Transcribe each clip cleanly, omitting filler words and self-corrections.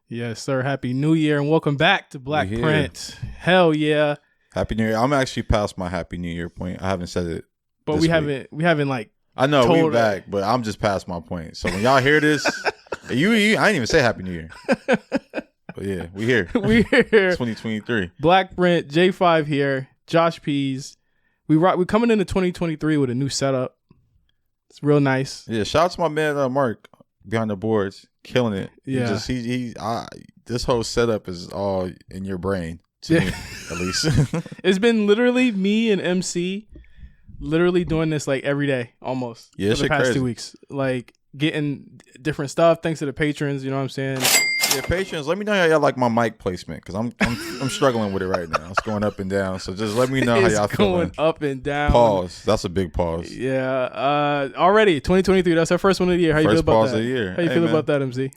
Yes, sir. Happy New Year and welcome back to BlkPrint. Hell yeah. Happy New Year. I'm actually past my Happy New Year point. I haven't said it. But we haven't like I know we back, but I'm just past my point. So when y'all hear this, I didn't even say Happy New Year. But yeah, we here. We here. 2023. BlkPrint, J5 here, Josh Pease. We're coming into 2023 with a new setup. It's real nice. Yeah, shout out to my man Mark behind the boards, killing it. Yeah, this whole setup is all in your brain, to me, at least. It's been literally me and MC, literally doing this like every day, almost. Yeah, for the past 2 weeks, like getting different stuff. Thanks to the patrons, you know what I'm saying. Yeah, patrons, let me know how y'all like my mic placement, because I'm struggling with it right now. It's going up and down, so just let me know how y'all feeling. Going up and down. Pause. That's a big pause. Yeah. Already 2023. That's our first one of the year. How you feel about that? First pause of the year. How you feel about that, MC?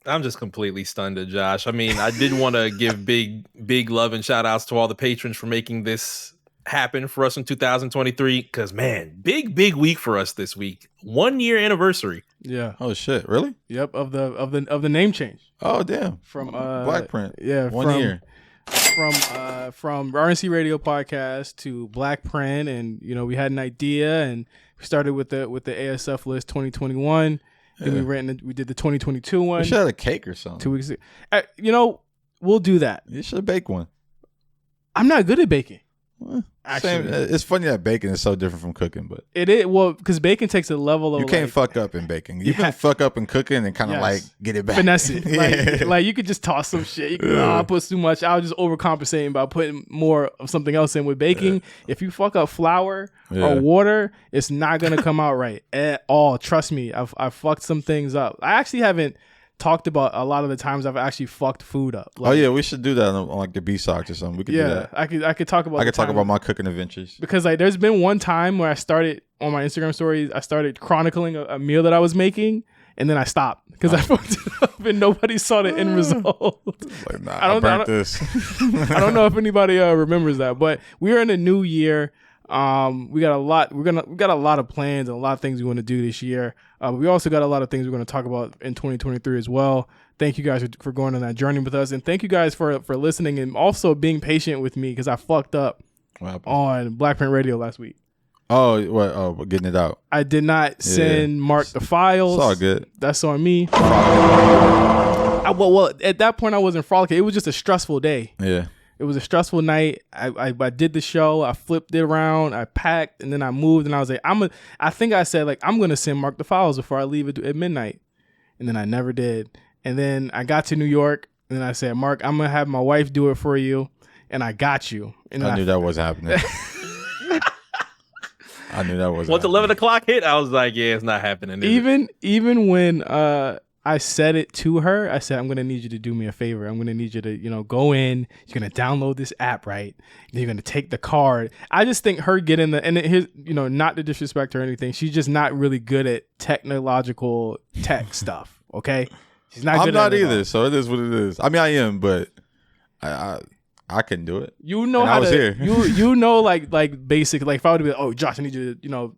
I'm just completely stunned at Josh. I mean, I did want to give big love and shout outs to all the patrons for making this happen for us in 2023. Because man, big week for us this week. 1 year anniversary. Yeah. Oh shit! Really? Yep. Of the name change. Oh damn. From BlkPrint. Yeah. 1 year. From RNC Radio podcast to BlkPrint, and we had an idea, and we started with the ASF list 2021. Yeah. Then we did the 2022 one. We should have a cake or something. 2 weeks ago. We'll do that. You should bake one. I'm not good at baking. Actually, it's funny that baking is so different from cooking, but it is because baking takes a level of you can't fuck up in baking. You can fuck up in cooking and kind of like get it back, finesse it. Like you could just toss some shit. You can, I put too much. I'll just overcompensate by putting more of something else in. With baking, if you fuck up flour or water, it's not gonna come out right at all. Trust me, I've fucked some things up. I actually haven't talked about a lot of the times I've actually fucked food up. Like, oh yeah, we should do that on like the B-Socks or something. We could do that. I could talk about. I could talk about my cooking adventures, because like there's been one time where I started on my Instagram stories. I started chronicling a meal that I was making, and then I stopped because I fucked it up and nobody saw the end result. Like, nah, I burnt this. I don't know if anybody remembers that, but we're in a new year. We got a lot. We got a lot of plans and a lot of things we want to do this year. But we also got a lot of things we're going to talk about in 2023 as well. Thank you guys for going on that journey with us, and thank you guys for listening and also being patient with me because I fucked up on BlkPrint Radio last week. Oh, what? Oh, getting it out. I did not send Mark the files. It's all good. That's on me. Well, at that point I wasn't frolicking. It was just a stressful day. Yeah. It was a stressful night. I did the show. I flipped it around. I packed, and then I moved. And I was like, I think I said like I'm gonna send Mark the files before I leave at midnight, and then I never did. And then I got to New York, and then I said, Mark, I'm gonna have my wife do it for you, and I got you. And I knew that wasn't happening. I knew that wasn't. Once 11 o'clock hit, I was like, yeah, it's not happening. Even when I said it to her, I said, I'm going to need you to do me a favor. I'm going to need you to, go in. You're going to download this app, right? And you're going to take the card. I just think her getting and here's, not to disrespect her or anything. She's just not really good at technological tech stuff. Okay. She's not good at it. I'm not either. So it is what it is. I mean, I am, but I can do it. You know how I was here. like basic, like if I would be like, oh, Josh, I need you to,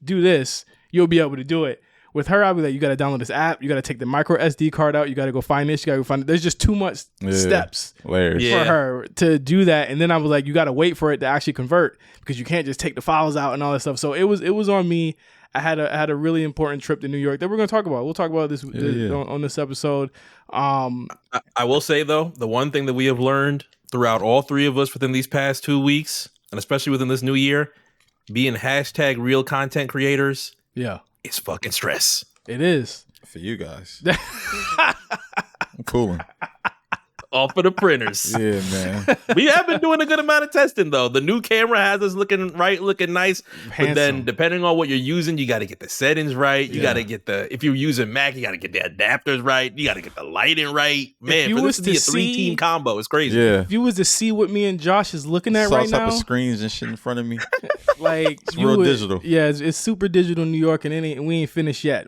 do this. You'll be able to do it. With her, I'll be like, you got to download this app. You got to take the micro SD card out. You got to go find this. You got to go find it. There's just too much steps for her to do that. And then I was like, you got to wait for it to actually convert because you can't just take the files out and all that stuff. So it was on me. I had a really important trip to New York that we're going to talk about. We'll talk about this on this episode. I will say, though, the one thing that we have learned throughout all three of us within these past 2 weeks, and especially within this new year, being hashtag real content creators. Yeah. It's fucking stress. It is. For you guys. I'm cooling. All for the printers. Yeah, man. We have been doing a good amount of testing, though. The new camera has us looking nice. Handsome. But then, depending on what you're using, you got to get the settings right. You got to get if you're using Mac, you got to get the adapters right. You got to get the lighting right. Man, for this to be a 3-team combo, it's crazy. Yeah. If you was to see what me and Josh is looking at right now. Type of screens and shit in front of me. Like it's real digital. Yeah, it's super digital in New York, and we ain't finished yet.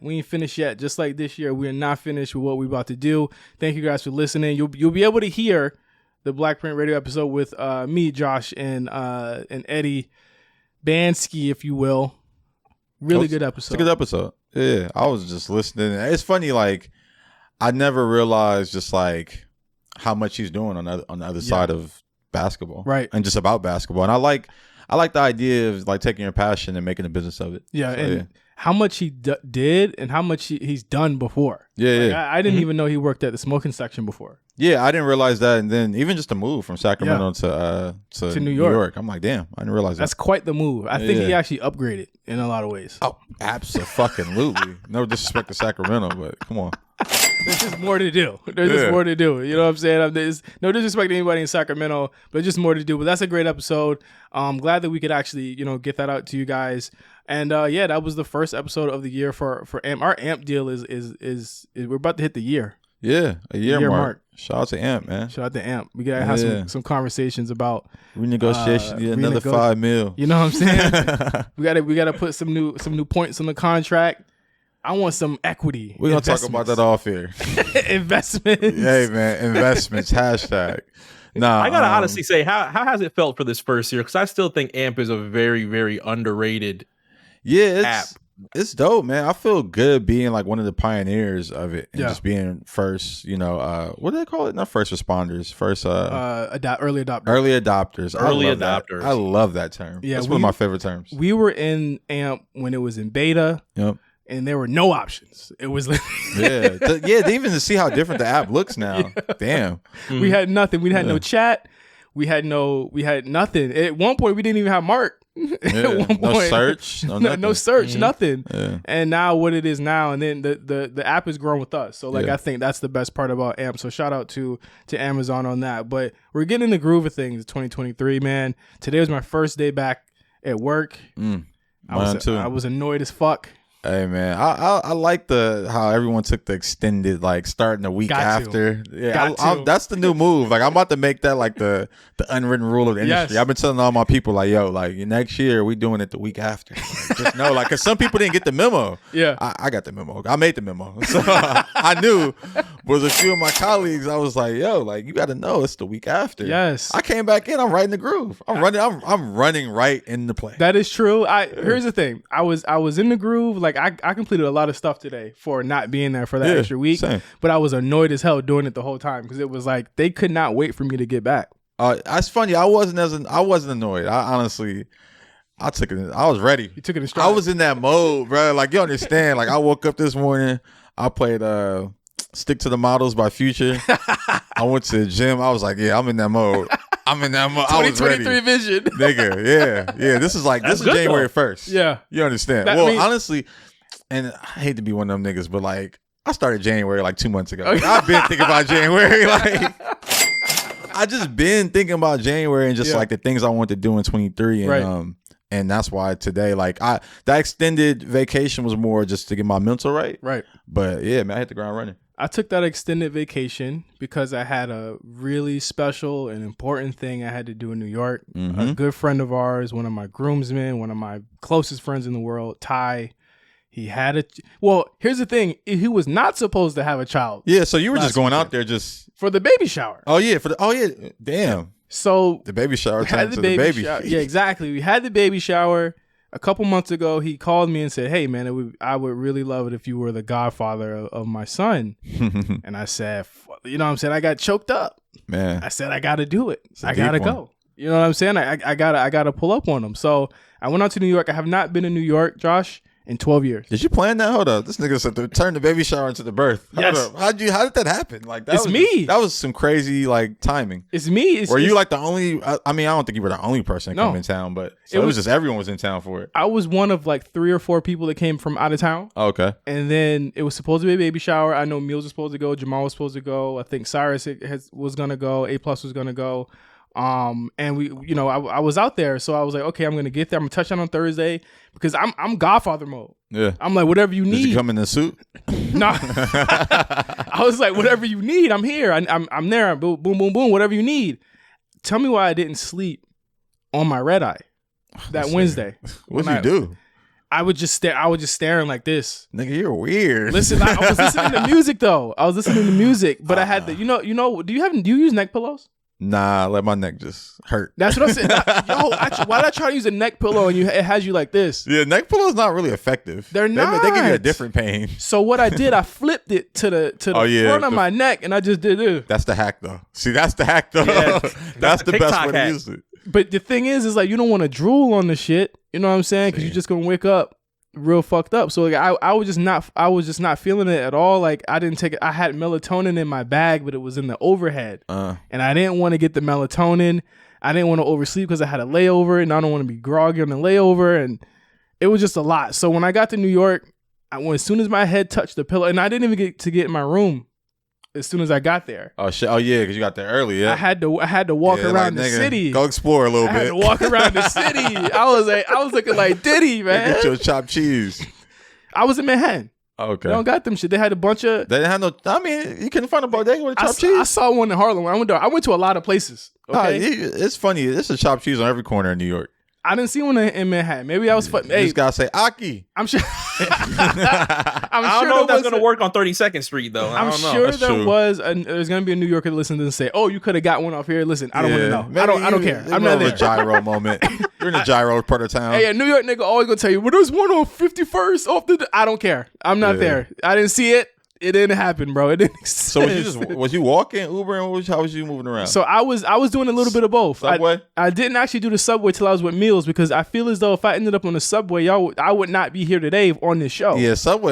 Just like this year, we are not finished with what we're about to do. Thank you guys for listening. You'll be able to hear the BlkPrint Radio episode with me, Josh, and Eddie Bansky, if you will. Really good episode. It's a good episode. Yeah, I was just listening. It's funny, like I never realized just like how much he's doing on the other side of basketball, right? And just about basketball. And I like the idea of like taking your passion and making a business of it. Yeah, so, and how much he did and how much he's done before. Yeah, like, yeah. I didn't even know he worked at the smoking section before. Yeah, I didn't realize that, and then even just the move from Sacramento to New York, I'm like, damn, I didn't realize that. That's quite the move. I think he actually upgraded in a lot of ways. Oh, absolutely. No disrespect to Sacramento, but come on. There's just more to do. There's just more to do. You know what I'm saying? There's no disrespect to anybody in Sacramento, but just more to do. But that's a great episode. I'm glad that we could actually, get that out to you guys. And that was the first episode of the year for AMP. Our AMP deal is we're about to hit the year. Yeah, a year mark. Shout out to AMP, man. Shout out to AMP. We gotta have some conversations about renegotiation. Another $5 million. You know what I'm saying? we gotta put some new points on the contract. I want some equity. We're gonna talk about that off here. Investments. Hey man, investments. Hashtag. Nah, I gotta honestly say, how has it felt for this first year? Because I still think AMP is a very, very underrated app. It's dope, man. I feel good being like one of the pioneers of it and just being first, what do they call it? Not first responders, first early adopters. Early adopters. Adopters. I love that term. Yeah, that's one of my favorite terms. We were in AMP when it was in beta. Yep. And there were no options. It was even to see how different the app looks now. Yeah. Damn. Mm-hmm. We had nothing. We had no chat. We had nothing. At one point we didn't even have Mark. At one point. No search. No search, nothing. Yeah. And now what it is now, and then the app has grown with us. So I think that's the best part about AMP. So shout out to Amazon on that. But we're getting in the groove of things 2023, man. Today was my first day back at work. Mine too. I was annoyed as fuck. Hey man, I like how everyone took the extended starting the week after. Yeah, that's the new move. Like I'm about to make that like the unwritten rule of the industry. Yes. I've been telling all my people next year we doing it the week after. Just know because some people didn't get the memo. Yeah, I got the memo. I made the memo, so I knew. Was a few of my colleagues. I was like, you got to know it's the week after. Yes, I came back in. I'm right in the groove. I'm running right in the play. That is true. Here's the thing. I was in the groove. I completed a lot of stuff today for not being there for that extra week. Same. But I was annoyed as hell doing it the whole time because it was like they could not wait for me to get back. That's funny. I wasn't annoyed. I took it. I was ready. You took it in stride. I was in that mode, bro. Like you understand. I woke up this morning. I played Stick to the Models by Future. I went to the gym. I was like, I'm in that mode. I was ready. 2023 vision. Nigga, yeah. This is January 1st. Yeah. You understand. Honestly, and I hate to be one of them niggas, but I started January 2 months ago. I've been thinking about January. I just been thinking about January and just the things I want to do in 23. And and that's why today, that extended vacation was more just to get my mental right. Right. But yeah, man, I hit the ground running. I took that extended vacation because I had a really special and important thing I had to do in New York. Mm-hmm. A good friend of ours, one of my groomsmen, one of my closest friends in the world, Ty, he had here's the thing. He was not supposed to have a child. Yeah, so you were just going out there just... For the baby shower. Oh, yeah. Damn. So... The baby shower turned to the baby. Yeah, exactly. We had the baby shower. A couple months ago, he called me and said, "Hey, man, I would really love it if you were the godfather of my son." And I said, "You know what I'm saying? I got choked up, man." I said, "I got to do it. I got to go." You know what I'm saying? I gotta pull up on him. So I went out to New York. I have not been in New York, Josh, in 12 years. Did you plan that? Hold up. This nigga said to turn the baby shower into the birth. Yes. Hold up. How did that happen? It's me. That was some crazy timing. It's me. Were you the only? I don't think you were the only person to come in town, but it was just everyone was in town for it. I was one of 3 or 4 people that came from out of town. Oh, okay. And then it was supposed to be a baby shower. I know Mills was supposed to go. Jamal was supposed to go. I think Cyrus was gonna go. A+ was gonna go. And we, I was out there, so I was like, okay, I'm gonna get there. I'm gonna touch down on Thursday because I'm Godfather mode. Yeah, I'm like, whatever you need. Did you come in the suit? No, I was like, whatever you need, I'm here. I'm there. Boom, boom, boom, boom. Whatever you need. Tell me why I didn't sleep on my red eye that Wednesday. What did you do? I was just staring like this. Nigga, you're weird. Listen, I was listening to music though. I was listening to music, but I had the, do you use neck pillows? Nah, let my neck just hurt. That's what I said. Why did I try to use a neck pillow and it has you like this? Yeah, neck pillows not really effective. They're not. They give you a different pain. So what I did, I flipped it to the front of my neck, and I just did this. That's the hack, though. See, that's the hack, though. Yeah, that's the best way to use it. But the thing is like you don't want to drool on the shit. You know what I'm saying? Because you're just gonna wake up real fucked up. So like I was just not feeling it at all. Like I didn't take it. I had melatonin in my bag, but it was in the overhead, and I didn't want to get the melatonin. I didn't want to oversleep because I had a layover, and I don't want to be groggy on the layover, and it was just a lot. So when I got to New York, as soon as my head touched the pillow, and I didn't even get in my room as soon as I got there. Oh shit! Oh yeah, because you got there early. Yeah, I had to walk around the city. Go explore a little bit. I had to walk around the city. I was looking like Diddy, man. Get your chopped cheese. I was in Manhattan. Okay. They don't got them shit. They had a bunch of. They didn't have no. I mean, you couldn't find a bodega with a chopped cheese. I saw one in Harlem. I went to a lot of places. Okay? It's funny. There's a chopped cheese on every corner in New York. I didn't see one in Manhattan. Maybe I was. You just gotta say Aki. I'm sure. I don't know if that's gonna work on 32nd Street though. I'm sure there's gonna be a New Yorker that listens and say, "Oh, you could have got one off here." Listen, I don't want to know. Maybe I don't care. I'm not there. A gyro moment. You're in a gyro part of town. Hey, a New York nigga always gonna tell you, "Well, there's one on 51st off the." I don't care. I'm not there. I didn't see it. It didn't happen, bro. It didn't exist. So was you walking, Ubering? How was you moving around? So I was doing a little bit of both. Subway? I didn't actually do the subway till I was with Meals because I feel as though if I ended up on the subway, I would not be here today on this show. Yeah, subway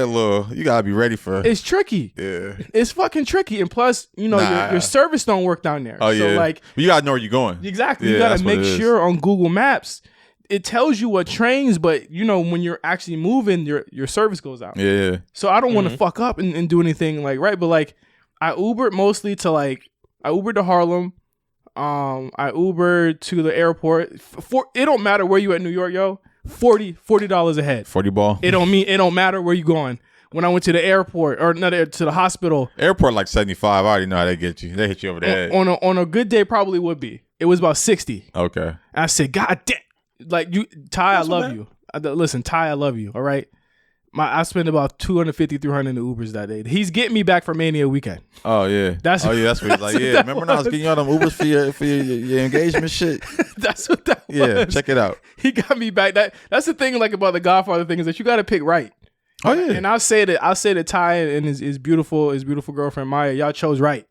you gotta be ready for. It's tricky. Yeah, it's fucking tricky, and plus, your service don't work down there. Oh yeah, so like you gotta know where you're going. Exactly, you gotta make sure on Google Maps. It tells you what trains, but when you're actually moving, your service goes out. Yeah. So I don't want to fuck up and do anything right. But like I Ubered mostly to I Ubered to Harlem. I Ubered to the airport. It don't matter where you at New York, yo. $40 a head. 40 ball. It don't matter where you going. When I went to the airport or not to the hospital. Airport like 75. I already know how they get you. They hit you over the head. On a good day, probably would be. It was about 60. Okay. And I said, God damn. Like Ty, I love you. Listen, Ty, I love you. All right, I spent about $250, $300 in the Ubers that day. He's getting me back for Mania weekend. Oh yeah, that's what he's like. Yeah, remember when I was getting you all them Ubers for your engagement shit? That's what that was. Yeah, check it out. He got me back. That's the thing, like about the Godfather thing, is that you got to pick right. Oh yeah, and I'll say that Ty and his beautiful girlfriend Maya, y'all chose right.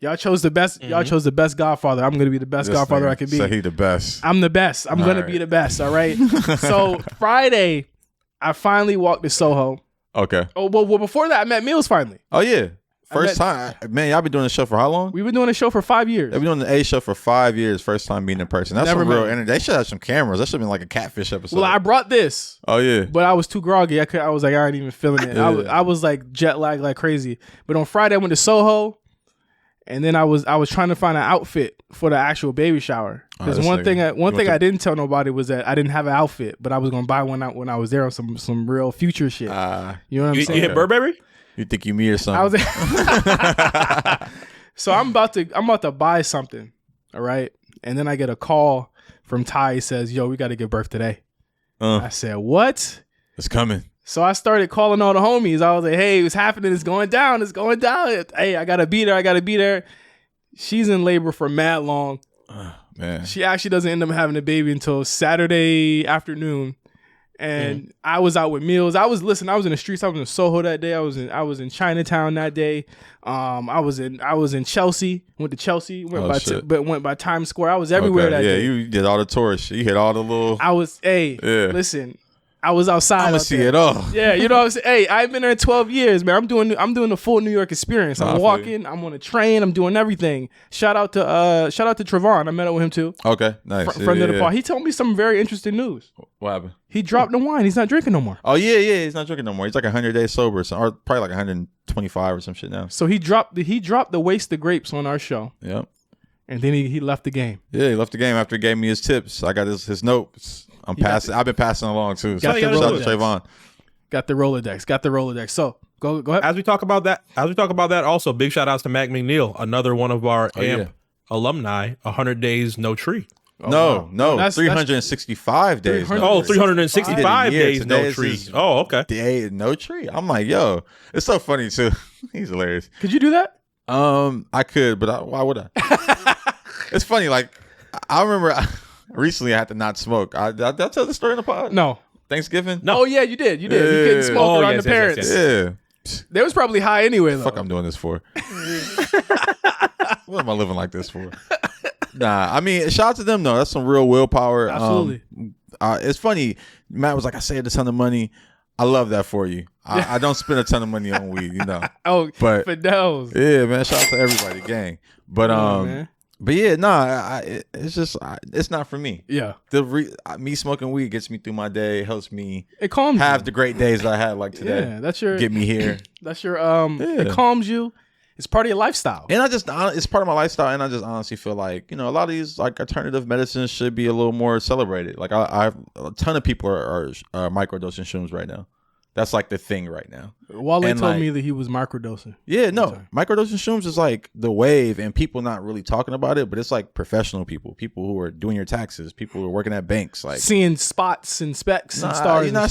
Y'all chose the best. Mm-hmm. Y'all chose the best Godfather. I'm gonna be the best Godfather I can be. So he the best. I'm the best. I'm gonna be the best. All right. So Friday, I finally walked to Soho. Okay. Oh well. Before that, I met Meals finally. Oh yeah. First time, man. Y'all been doing the show for how long? We've been doing the show for 5 years. They've been doing the A show for 5 years. First time meeting in person. That's some real energy. They should have some cameras. That should have been like a catfish episode. Well, I brought this. Oh yeah. But I was too groggy. I was like, I ain't even feeling it. Yeah. I was like jet lagged like crazy. But on Friday, I went to Soho. And then I was trying to find an outfit for the actual baby shower. Because one thing I didn't tell nobody was that I didn't have an outfit, but I was gonna buy one out when I was there on some real future shit. You know what I'm saying? You hit Burberry? You think you me or something? So I'm about to buy something. All right, and then I get a call from Ty. He says, "Yo, we got to give birth today." I said, "What?" It's coming. So I started calling all the homies. I was like, hey, it's happening. It's going down. It's going down. Hey, I got to be there. She's in labor for mad long. Man. She actually doesn't end up having a baby until Saturday afternoon. And I was out with Meals. I was in the streets. I was in Soho that day. I was in Chinatown that day. I was in Chelsea. Went to Chelsea. Went by Times Square. I was everywhere that day. Yeah, you did all the tourists. You hit all the little. Listen. I was outside. I'm gonna see it all. Yeah, you know what I'm saying? Hey, I've been there 12 years, man. I'm doing the full New York experience. I'm walking, I'm on a train, I'm doing everything. Shout out to Trevon. I met up with him too. Okay, nice. Friend of the pod. He told me some very interesting news. What happened? He dropped the wine. He's not drinking no more. Oh yeah, he's not drinking no more. He's like 100 days sober, or probably like 125 or some shit now. So he dropped the Waste the Grapes on our show. Yep. And then he left the game. Yeah, he left the game after he gave me his tips. I got his notes. I've been passing along too. Got the the shout out to Trayvon. Got the Rolodex. So go ahead. As we talk about that, also big shout outs to Mac McNeil, another one of our AMP alumni. 100 days no tree. No, 365 days. 365 days no tree. Oh, okay. Day no tree. I'm like, yo, it's so funny too. He's hilarious. Could you do that? I could, but why would I? It's funny. Like I remember recently I had to not smoke. Did I tell the story in the pod? No. Thanksgiving? No. Oh yeah, you did. You couldn't smoke around the parents. Yeah. They was probably high anyway though. Fuck I'm doing this for? What am I living like this for? Nah, I mean, shout out to them though. That's some real willpower. Absolutely. It's funny. Matt was like, I saved a ton of money. I love that for you. I don't spend a ton of money on weed, but Fidel's. Yeah, man. Shout out to everybody, gang. But it's just it's not for me. Yeah. Me smoking weed gets me through my day, helps me. It calms have you. the great days that I had like today. Yeah, that's your get me here. That's your It calms you. It's part of your lifestyle. And it's part of my lifestyle, and I just honestly feel like, a lot of these like alternative medicines should be a little more celebrated. Like a ton of people are microdosing shrooms right now. That's like the thing right now. Wale told me that he was microdosing. Yeah, no. Microdosing shrooms is like the wave, and people not really talking about it, but it's like professional people who are doing your taxes, people who are working at banks, like seeing spots and specks and stars. You're not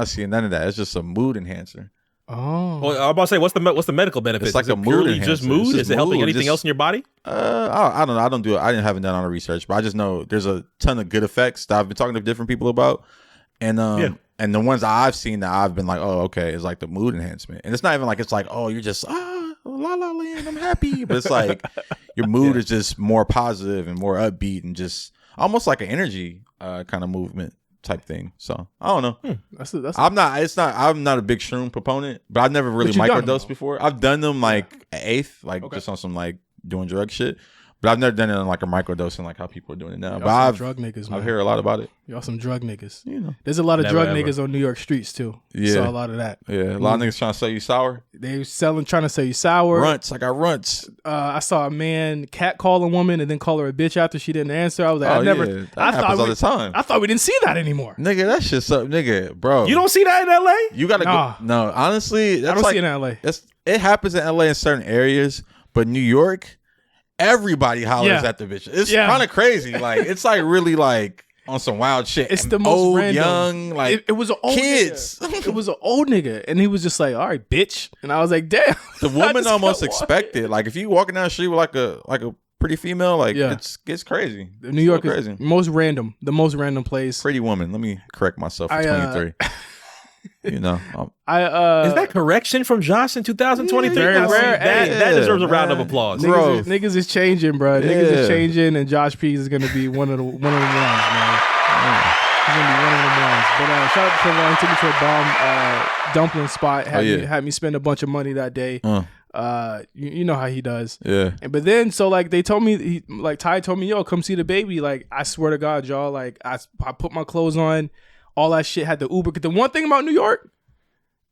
seeing none of that. It's just a mood enhancer. Oh, well, I'm about to say, what's the medical benefit? It's like a mood enhancer. Just mood? Is it helping anything else in your body? I don't know. I don't do it. I haven't done all the research, but I just know there's a ton of good effects that I've been talking to different people about, and the ones I've seen that I've been like, oh, okay, it's like the mood enhancement, and it's not even like it's like, oh, you're just la la land, I'm happy, but it's like your mood is just more positive and more upbeat and just almost like an energy kind of movement type thing. So I don't know. I'm not a big shroom proponent, but I've never really microdosed before. I've done them like an eighth, just on some like doing drug shit. But I've never done it on like a microdosing like how people are doing it now. Y'all but I've drug niggas, man. I've heard a lot about it. Y'all some drug niggas. There's a lot of drug niggas on New York streets too. Yeah, saw a lot of that. Yeah, a lot of niggas trying to sell you sour. They trying to sell you sour. Runts. I got runts. I saw a man catcall a woman and then call her a bitch after she didn't answer. I was like, that happens all the time. I thought we didn't see that anymore. Nigga, that shit's up, nigga, bro. You don't see that in LA? You gotta go. No, honestly, that's I don't see it in LA. It happens in LA in certain areas, but New York, everybody hollers at the bitch. It's kind of crazy. Like it's like really like on some wild shit. It's the most old, random. Young, like it was an old kids. Nigga. It was an old nigga, and he was just like, "All right, bitch," and I was like, "Damn." The woman almost expected. Like if you walking down the street with like a pretty female, like it's crazy. New York is crazy. The most random place. Pretty woman. Let me correct myself for 23. Is that correction from Josh in 2023? Very rare. That deserves a round of applause. Niggas is changing, bro. Niggas is changing, and Josh Pease is gonna be one of the ones, man. He's gonna be one of the ones. But shout out to Trevor. He took me to a bomb dumpling spot. Had me spend a bunch of money that day. You know how he does. Yeah. But then they told me Ty told me, yo, come see the baby. Like I swear to God, y'all. Like I put my clothes on. All that shit had the Uber. The one thing about New York,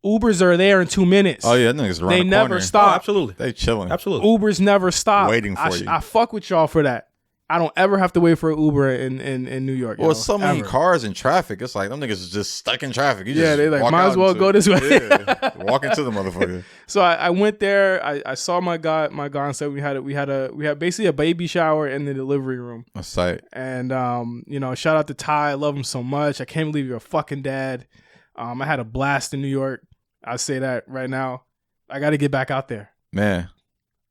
Ubers are there in 2 minutes. Oh yeah, niggas around they the never corner. stop. Absolutely, they chilling. Absolutely, Ubers never stop. Waiting for you. I fuck with y'all for that. I don't ever have to wait for an Uber in New York. Well, it's so many cars in traffic. It's like them niggas is just stuck in traffic. They like might as well go this way. Walk into the motherfucker. So I went there. I saw my god said we had basically a baby shower in the delivery room. That's tight. And shout out to Ty. I love him so much. I can't believe you're a fucking dad. I had a blast in New York. I say that right now. I got to get back out there, man.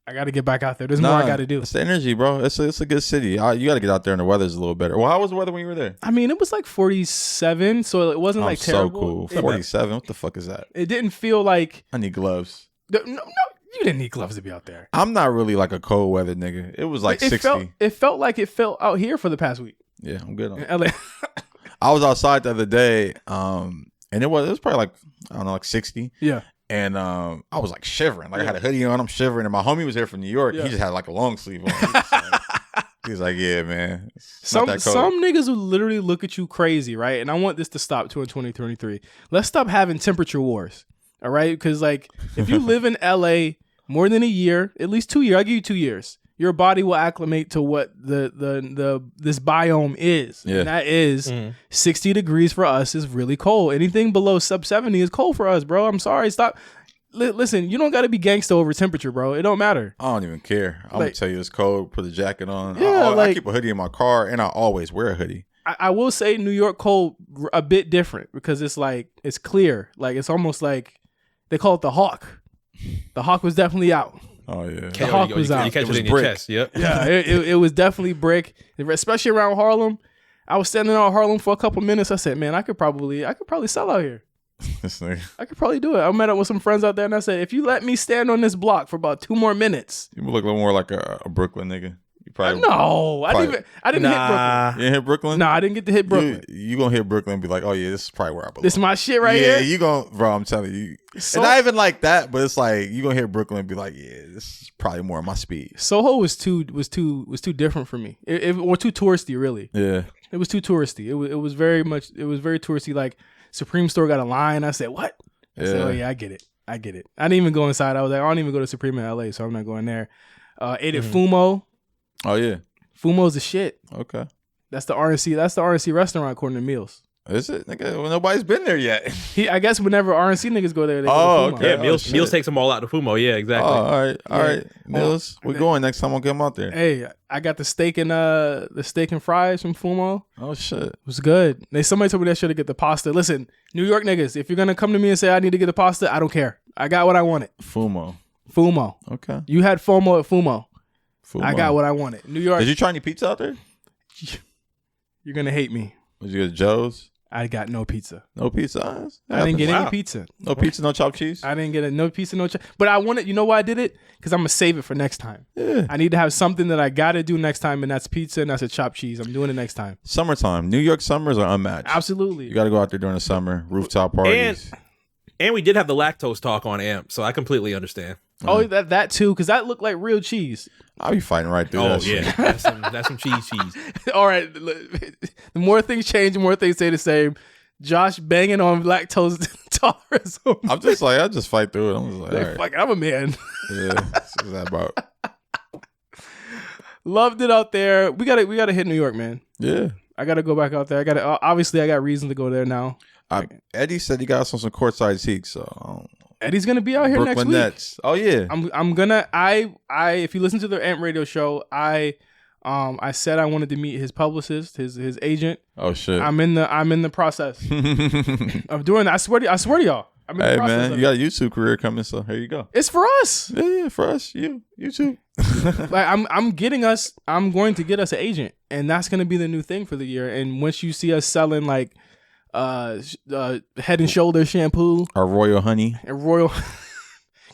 I got to get back out there. There's more I got to do. It's the energy, bro. It's a good city. You got to get out there and the weather's a little better. Well, how was the weather when you were there? I mean, it was like 47, so it wasn't like terrible. So cool. 47. What the fuck is that? It didn't feel like. I need gloves. No, you didn't need gloves to be out there. I'm not really like a cold weather nigga. It was like 60. It felt like it felt out here for the past week. Yeah, I'm good on it. LA. I was outside the other day, and it was probably like, I don't know, like 60. Yeah. And I was like shivering. Like I had a hoodie on, I'm shivering. And my homie was here from New York. Yeah. He just had like a long sleeve on. He's like, yeah, man. Some niggas will literally look at you crazy, right? And I want this to stop too in 2023. Let's stop having temperature wars. All right? Because like if you live in LA more than a year, at least 2 years, I'll give you 2 years. Your body will acclimate to what this biome is. Yeah. And that is 60 degrees for us is really cold. Anything below sub 70 is cold for us, bro. I'm sorry. Stop. Listen, you don't got to be gangsta over temperature, bro. It don't matter. I don't even care. I'm going to tell you it's cold. Put a jacket on. Yeah, I keep a hoodie in my car, and I always wear a hoodie. I will say New York cold a bit different because it's like, it's clear. Like, it's almost like they call it the hawk. The hawk was definitely out. Oh yeah. The Hawk was out. You catch it in brick. your chest. Yep. Yeah, it was definitely brick, especially around Harlem. I was standing out Harlem for a couple minutes. I said, man, I could probably sell out here. This nigga. I could probably do it. I met up with some friends out there, and I said, if you let me stand on this block for about 2 more minutes. You look a little more like a Brooklyn nigga. You probably No, I didn't hit Brooklyn. You didn't hit Brooklyn? No, I didn't get to hit Brooklyn. You gonna hit Brooklyn and be like, oh yeah, this is probably where I belong. This is my shit right yeah, here. you gonna, bro. I'm telling you, So- and not even like that, but it's like you gonna hit Brooklyn and be like, yeah, this is probably more of my speed. Soho was too different for me. Or too touristy, really. Yeah, It was too touristy. It was very touristy. Like Supreme store got a line. I said, what? I said, oh yeah, I get it. I didn't even go inside. I was like, I don't even go to Supreme in LA, so I'm not going there. Ate at Fumo. Oh yeah. Fumo's the shit. Okay. That's the RNC. That's the RNC restaurant according to Meals. Is it? Nigga, well, nobody's been there yet. I guess whenever RNC niggas go there, they go to Fumo. okay. Yeah, Meals shit. takes them all out to Fumo. Yeah, exactly. Oh, all right. Yeah. Mills, we're going next time. I'll get them out there. Hey, I got the steak and fries from Fumo. Oh shit. It was good. Somebody told me that should get the pasta. Listen, New York niggas, if you're gonna come to me and say I need to get the pasta, I don't care. I got what I wanted. Fumo. Okay. You had FOMO at Fumo. Fumo. I got what I wanted. New York. Did you try any pizza out there? You're gonna hate me. Did you get Joe's? I got no pizza. No pizza. I didn't get Wow. any pizza. No pizza, no chopped cheese. I didn't get no pizza, no. But I wanted. You know why I did it? Because I'm gonna save it for next time. Yeah. I need to have something that I gotta do next time, and that's pizza and that's a chopped cheese. I'm doing it next time. Summertime. New York summers are unmatched. Absolutely. You got to go out there during the summer. Rooftop parties. And we did have the lactose talk on AMP, so I completely understand. Oh, that too, because that looked like real cheese. I'll be fighting right through that shit. that's some cheese. All right, the more things change, the more things stay the same. Josh banging on lactose tolerance. I just fight through it. I'm just like, all right. Fuck, I'm a man. Yeah, that's what that about. Loved it out there. We gotta hit New York, man. Yeah. I gotta go back out there. Obviously I got reason to go there now. Eddie said he got some courtside seats, so Eddie's gonna be out here Brooklyn next week. Nets. Oh yeah. I'm gonna if you listen to the AMP radio show, I said I wanted to meet his publicist, his agent. Oh shit. I'm in the process of doing that. I swear to y'all. I'm in the Hey process man, of you it. got a YouTube career coming, so here you go. It's for us. Yeah, for us, you too. Like I'm going to get us an agent, and that's gonna be the new thing for the year. And once you see us selling like Head and Shoulders shampoo, Our Royal Honey. and Royal,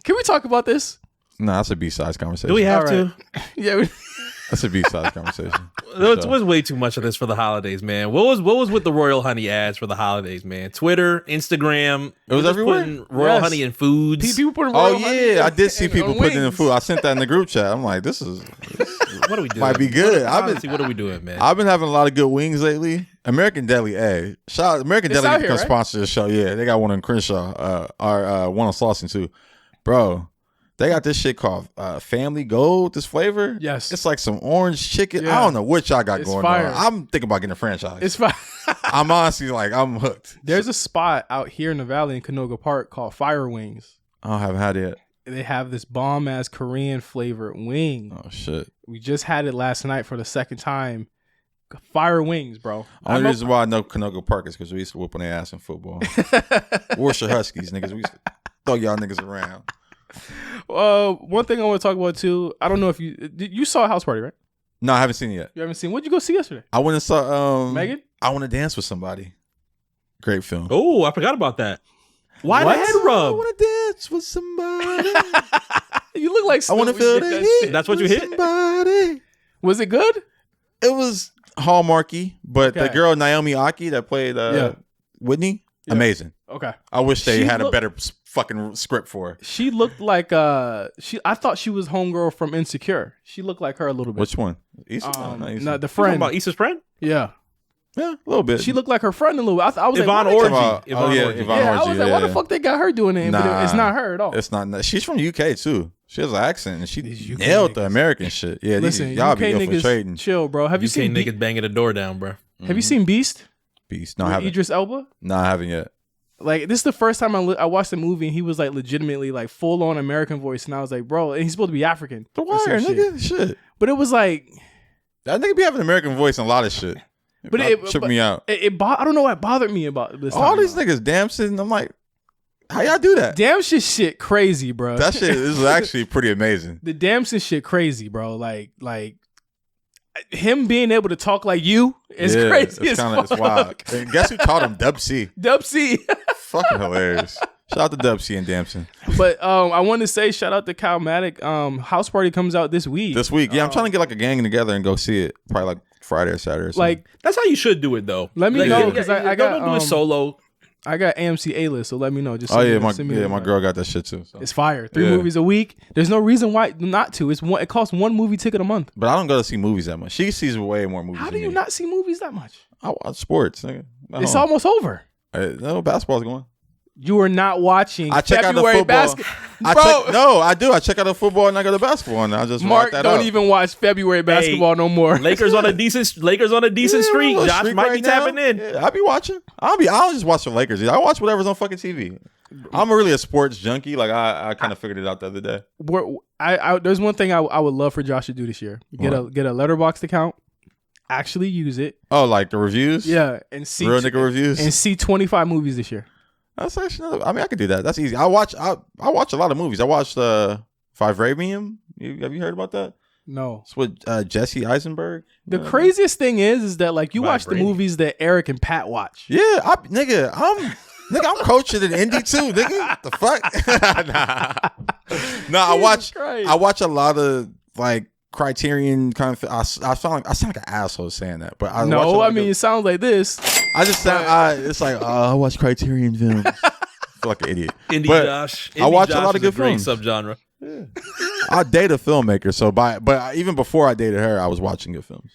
can we talk about this? Nah, that's a B-sides conversation. Do we have All to? Yeah. That's a B-sides conversation. There was way too much of this for the holidays, man. What was with the Royal Honey ads for the holidays, man? Twitter, Instagram. It was just everywhere? putting Royal Yes. Honey in foods. People putting Oh Royal Honey yeah, I did see people on putting it in wings. food. I sent that in the group chat. I'm like, this What are we doing? might be good. Honestly, what are we doing, man? I've been having a lot of good wings American Deli, shout out American It's Deli out here, can right? sponsor the show. Yeah, they got one in Crenshaw, one on Slauson too, bro. They got this shit called Family Gold. This flavor, Yes. it's like some orange chicken. Yeah. I don't know what y'all got It's going fire. on. I'm thinking about getting a franchise. It's fine. I'm honestly like I'm hooked. There's a spot out here in the valley in Canoga Park called Fire Wings. I haven't had it yet. They have this bomb ass Korean flavored wing. Oh shit. We just had it last night for the second time. Fire Wings, bro. Only reason why I know Canoga Park is because we used to whoop on their ass in football. Worcester Huskies, niggas. We used to throw y'all niggas around. One thing I want to talk about too. I don't know if you saw House Party, right? No, I haven't seen it yet. You haven't seen. What'd you go see yesterday? I went and saw Megan. I Want to Dance with Somebody. Great film. Oh, I forgot about that. Why What? the head I rub? want to dance with somebody. You look like I want to Snoop when feel you the did that heat. shit. That's what you with hit? Somebody. Was it good? It was Hallmarky, but the Okay. girl Naomi Aki that played Yeah. Whitney, Yeah. amazing. Okay. I wish they She had a looked- better fucking script for her. She looked like I thought she was homegirl from Insecure. She looked like her a little bit. Which one? Issa? Not Issa. No, the You talking friend. about Issa's friend? Yeah. Yeah, a little bit. She looked like her friend a little. I was Yvonne like, why they- Orji. Oh yeah, Orji. Yvonne Yeah, I Orji, was like, why the yeah. fuck they got her doing it? But Nah. it's not her at all. It's not. She's from UK too. She has an accent and she These UK nailed the niggas. American shit. Yeah, Listen, y'all UK be infiltrating. niggas, chill, bro. Have you UK seen? niggas banging the door down, bro. Have you seen Beast? Beast. No, I With haven't. Idris Elba. No, I haven't yet. Like, this is the first time I watched the movie and he was like legitimately like full on American voice, and I was like, bro, and he's supposed to be African. The or some Wire, shit. nigga. Shit. But it was like, That nigga be having an American voice in a lot of shit. But It tripped me out. I don't know what bothered me about this. All time these around. niggas Damson. I'm like, How y'all do that? Damson shit crazy, bro. That shit is actually pretty amazing. The Damson shit crazy, bro. Like him being able to talk like you is crazy. It's wild. And guess who taught him? Dub C. Dub C. Fucking hilarious. Shout out to Dub C and Damson. But I want to say shout out to Kyle Maddock. House Party comes out this week. Yeah, I'm trying to get like a gang together and go see it. Probably like Friday or Saturday or something. Like that's how you should do it though. Let me know because I got don't do it solo. I got AMC A-list, so let me know. Just my girl got that shit too. So. It's fire. 3 movies a week. There's no reason why not to. It costs 1 movie ticket a month. But I don't go to see movies that much. She sees way more movies. How do you not see movies that much? I watch sports. Nigga. It's almost over. No, basketball's going. You are not watching. I check February out the football. I do. I check out the football and I go to basketball, and I just Mark that don't up. even watch February basketball no more. Lakers on a decent streak. Josh might be tapping in. Yeah, I be watching. I don't just watch the Lakers. I watch whatever's on fucking TV. I'm really a sports junkie. Like I kind of figured it out the other day. There's one thing I would love for Josh to do this year. Get a Letterboxd account. Actually use it. Oh, like the reviews? Yeah, and see real nigga reviews and see 25 movies this year. That's actually I could do that. That's easy. I watch a lot of movies. I watched Vibranium. Have you heard about that? No. It's with Jesse Eisenberg. The craziest thing is that like you watch the movies that Eric and Pat watch. Yeah, I'm coaching in Indy too, nigga. What the fuck? Nah, I watch a lot of like Criterion kind of. I sound like an asshole saying that, but it sounds like this. I just sound. It's like I watch Criterion films. I feel like an idiot. Josh. I watch a lot of good great films. Subgenre. Yeah. I date a filmmaker, but even before I dated her, I was watching good films.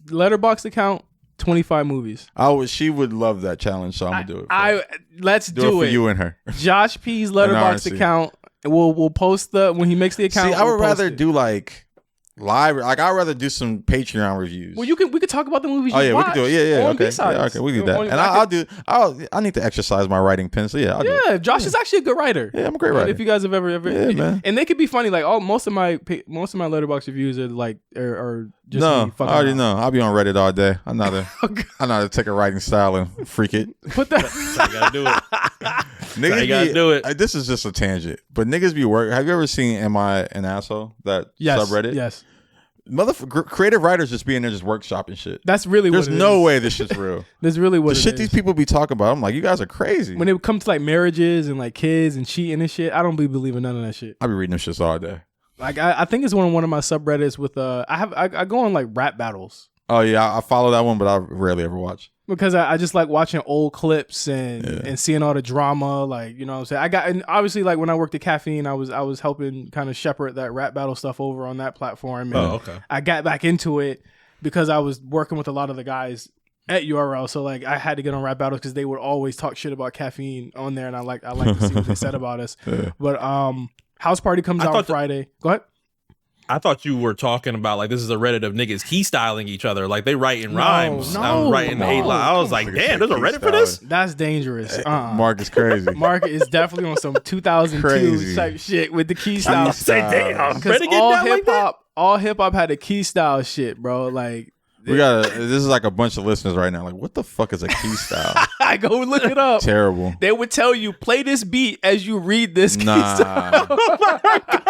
Letterboxd account 25 movies. She would love that challenge, so I'm gonna do it. Let's do it for you and her. Josh P's Letterboxd account. We'll post when he makes the account. See, I would rather do like live. Like I'd rather do some Patreon reviews. Well, we could talk about the movies. We could do it. Yeah. Okay. B-sides. Okay, we do that. And I need to exercise my writing pen. So yeah, I'll do it. Josh is actually a good writer. Yeah, I'm a great writer. If you guys have ever, man. And they could be funny. Like most of my Letterboxd reviews are like are just no. Me I already know. I'll be on Reddit all day. I know how to take a writing style and freak it. Put that. I gotta do it. Niggas gotta do it. This is just a tangent, but niggas be working. Have you ever seen "Am I an Asshole?" That subreddit? Yes. Creative writers just be in there just workshopping shit. That's really There's what it no is. way this shit's real. That's really what the shit these people be talking about. I'm like, you guys are crazy. When it comes to like marriages and like kids and cheating and shit, I don't be believing none of that shit. I be reading them shits all day. Like I think it's one of my subreddits with I go on like rap battles. Oh yeah, I follow that one, but I rarely ever watch. Because I just like watching old clips and seeing all the drama, like, you know what I'm saying? And obviously like when I worked at Caffeine, I was helping kind of shepherd that rap battle stuff over on that platform. And okay. I got back into it because I was working with a lot of the guys at URL. So like I had to get on rap battles because they would always talk shit about Caffeine on there, and I like to see what they said about us. Yeah. But House Party comes out on Friday. Go ahead. I thought you were talking about like this is a Reddit of niggas key styling each other, like they writing rhymes. I'm writing 8 lines. I was like, damn, there's a Reddit for this. That's dangerous. Mark is crazy. Mark is definitely on some 2002 type shit with the key style. Say damn, because all hip hop had a key style shit, bro. Like this is like a bunch of listeners right now. Like, what the fuck is a key style? I go look it up. Terrible. They would tell you play this beat as you read this key style.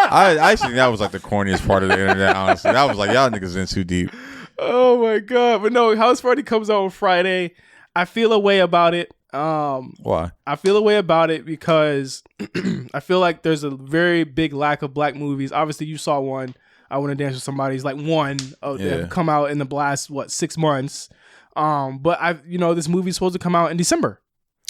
I actually think that was like the corniest part of the internet. Honestly, that was like y'all niggas in too deep. Oh my god! But no, House Party comes out on Friday. I feel a way about it. Why? I feel a way about it because I feel like there's a very big lack of black movies. Obviously, you saw one. I Want to Dance with Somebody's like one that have come out in the last 6 months. But this movie's supposed to come out in December.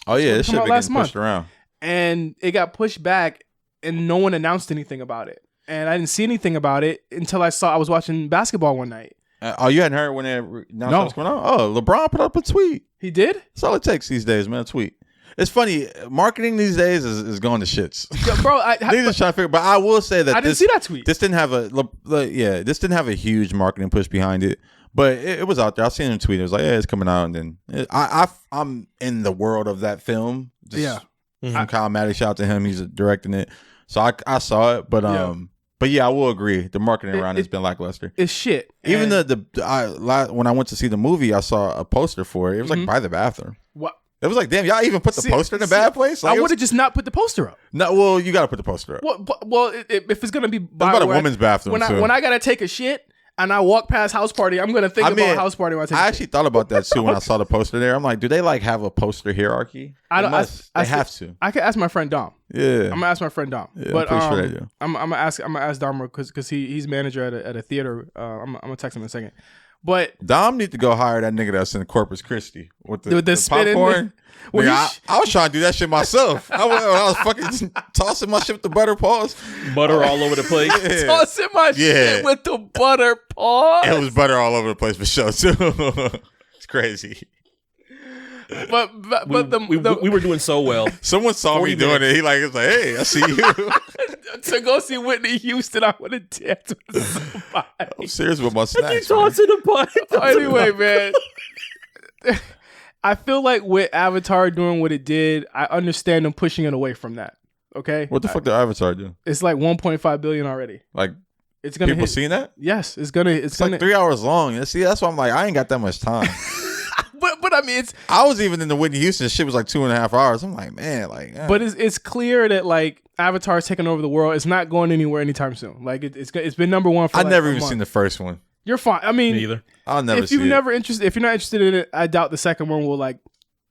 Oh yeah, it should be getting pushed around. And it got pushed back, and no one announced anything about it. And I didn't see anything about it until I was watching basketball one night. You hadn't heard when they announced what's going on? Oh, LeBron put up a tweet. He did? That's all it takes these days, man. A tweet. It's funny. Marketing these days is going to shits. Yeah, bro, they're just trying to figure. But I will say that I didn't see that tweet. This didn't have this didn't have a huge marketing push behind it, but it was out there. I seen him tweet. It was like, yeah, it's coming out, and then I'm in the world of that film. Kyle Maddox, shout out to him. He's directing it, so I saw it. But I will agree. The marketing around it's been lackluster. It's shit. Even when I went to see the movie, I saw a poster for it. It was like by the bathroom. What? It was like, damn, y'all even put the poster in a bad place? Like, I would have just not put the poster up. No, well, you got to put the poster up. Well, if it's gonna be about a woman's bathroom, when I gotta take a shit and I walk past house party, I'm gonna think about house party when I take. I actually thought about that too when I saw the poster there. I'm like, do they like have a poster hierarchy? They have to. I could ask my friend Dom. Yeah, I'm gonna ask my friend Dom. Yeah, but I'm pretty sure they do. I'm gonna ask Dom because he's manager at a theater. I'm gonna text him in a second. But Dom need to go hire that nigga that's in Corpus Christi with the spinning popcorn. I was trying to do that shit myself. I was fucking tossing my shit with the butter paws. Butter all over the place. Yeah. Tossing my shit with the butter paws. It was butter all over the place for sure too. It's crazy. But we were doing so well. Someone saw me doing it. He was like, hey, I see you. To go see Whitney Houston, I would have danced with somebody. I'm serious with my snacks. You tossing a butt. Anyway, man. I feel like with Avatar doing what it did, I understand them pushing it away from that. Okay? What the fuck did Avatar do? It's like 1.5 billion already. Like, it's gonna people seen that? Yes, it's gonna. It's like 3 hours long. See, that's why I'm like, I ain't got that much time. But I mean, I was even in the Whitney Houston shit was like 2.5 hours. I'm like, man, like. Yeah. But it's clear that like Avatar's taking over the world. It's not going anywhere anytime soon. Like it's been number one for. I've never even seen the first one. You're fine. I mean, me either. I'll never. If you're not interested in it, I doubt the second one will like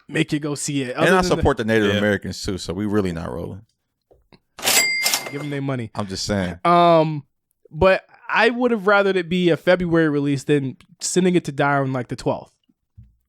make you go see it. And I support the Native Americans too, so we really not rolling. Give them their money. I'm just saying. But I would have rather it be a February release than sending it to die on like the 12th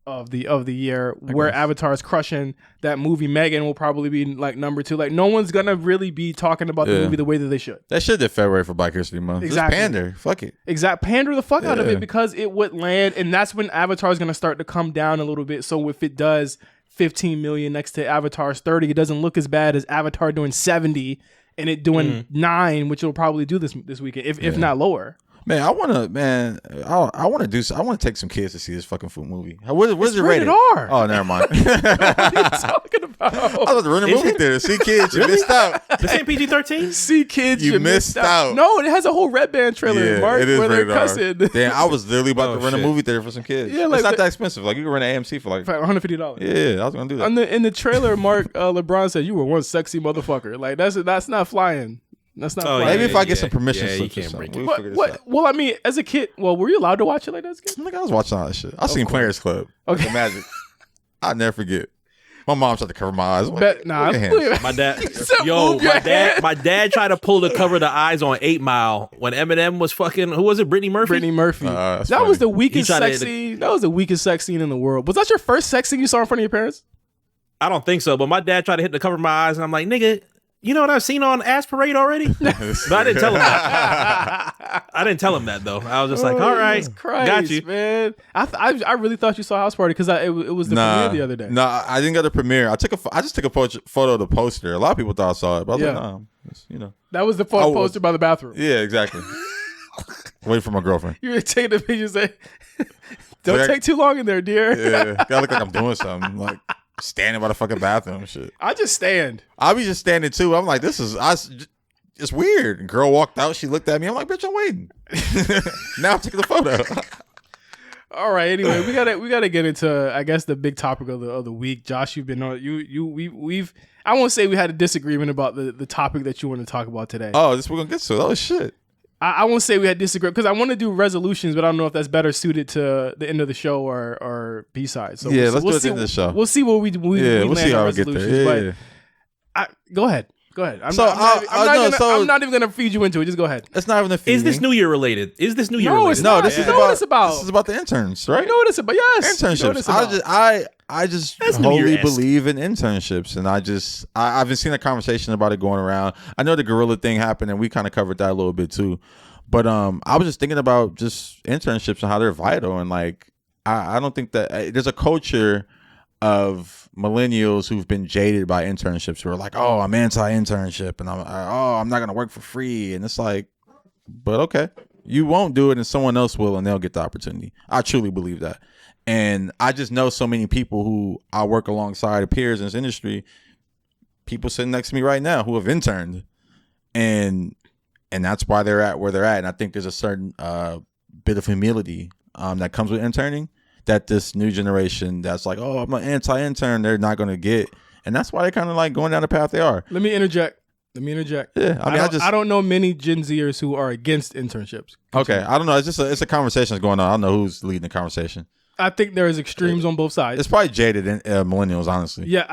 of the year, where Avatar is crushing. That movie Megan will probably be like number 2. Like no one's gonna really be talking about the movie the way that they should. That shit did February for Black History Month. Exactly. Just pander. Fuck it. Pander the fuck out of it because it would land, and that's when Avatar is gonna start to come down a little bit. So if it does 15 million next to Avatar's 30, it doesn't look as bad as Avatar doing 70 and it doing 9, which it'll probably do this weekend, if not lower. Man, I want to take some kids to see this fucking food movie. What is it rated? R. Oh, never mind. What are you talking about? I was about to run a movie theater. See kids, you missed out. This ain't PG-13? See kids, you missed out. No, it has a whole Red Band trailer, Mark, it is where they're cussing. Damn, I was literally about to run a movie theater for some kids. Yeah, like, it's not that expensive. Like you can rent an AMC for like $150. Yeah, I was gonna do that. In the trailer, Mark LeBron said you were one sexy motherfucker. Like that's not flying. That's not flying. Maybe if I get some permission slips or something. What? Well, I mean, as a kid, were you allowed to watch it like that as a kid? Like I was watching all that shit. I seen Players Club. Okay, Magic. I'll never forget. My mom tried to cover my eyes. My dad tried to pull to cover the eyes on 8 Mile when Eminem was fucking. Who was it? Brittany Murphy. That was the weakest sex scene. That was the weakest sex scene in the world. Was that your first sex scene you saw in front of your parents? I don't think so. But my dad tried to hit the cover of my eyes, and I'm like, nigga. You know what I've seen on Ass Parade already? But I didn't tell him that. I didn't tell him that, though. I was just like, all right, got you. Man. I really thought you saw House Party because it was the premiere the other day. I didn't go to the premiere. I just took a photo of the poster. A lot of people thought I saw it, but I was like, nah, That was the poster by the bathroom. Yeah, exactly. Waiting for my girlfriend. You were taking the picture and say, don't take too long in there, dear. Yeah, I look like I'm doing something. Like, standing by the fucking bathroom and shit. I just stand. I'll be just standing too. I'm like, it's weird. And girl walked out. She looked at me. I'm like, bitch, I'm waiting. Now I'm taking the photo. All right. Anyway, we gotta get into I guess the big topic of the week. Josh, you've been on we've I won't say we had a disagreement about the topic that you want to talk about today. Oh, this we're gonna get to. Oh shit. I won't say we had disagreement because I want to do resolutions, but I don't know if that's better suited to the end of the show or B-sides. So let's do it at the end of the show. We'll see what we we'll see how we get there. Go ahead. I'm not even gonna feed you into it. Just go ahead. It's not even a feeding. Is this New Year related? No, it's not. This is about. This is about the interns, right? You know what it's about? Yes. Internships. I just wholly believe in internships, and I've been seeing a conversation about it going around. I know the gorilla thing happened, and we kind of covered that a little bit too. But I was just thinking about just internships and how they're vital, and like I don't think that there's a culture of millennials who've been jaded by internships who are like, oh, I'm anti-internship, and I'm not gonna work for free, and it's like, but okay, you won't do it, and someone else will, and they'll get the opportunity. I truly believe that. And I just know so many people who I work alongside, peers in this industry, people sitting next to me right now who have interned, and that's why they're at where they're at. And I think there's a certain bit of humility that comes with interning that this new generation that's like, oh, I'm an anti-intern, they're not going to get. And that's why they're kind of like going down the path they are. Let me interject. Yeah, I don't know many Gen Zers who are against internships. Okay, I don't know. It's just it's a conversation that's going on. I don't know who's leading the conversation. I think there's extremes on both sides. It's probably jaded millennials, honestly. Yeah,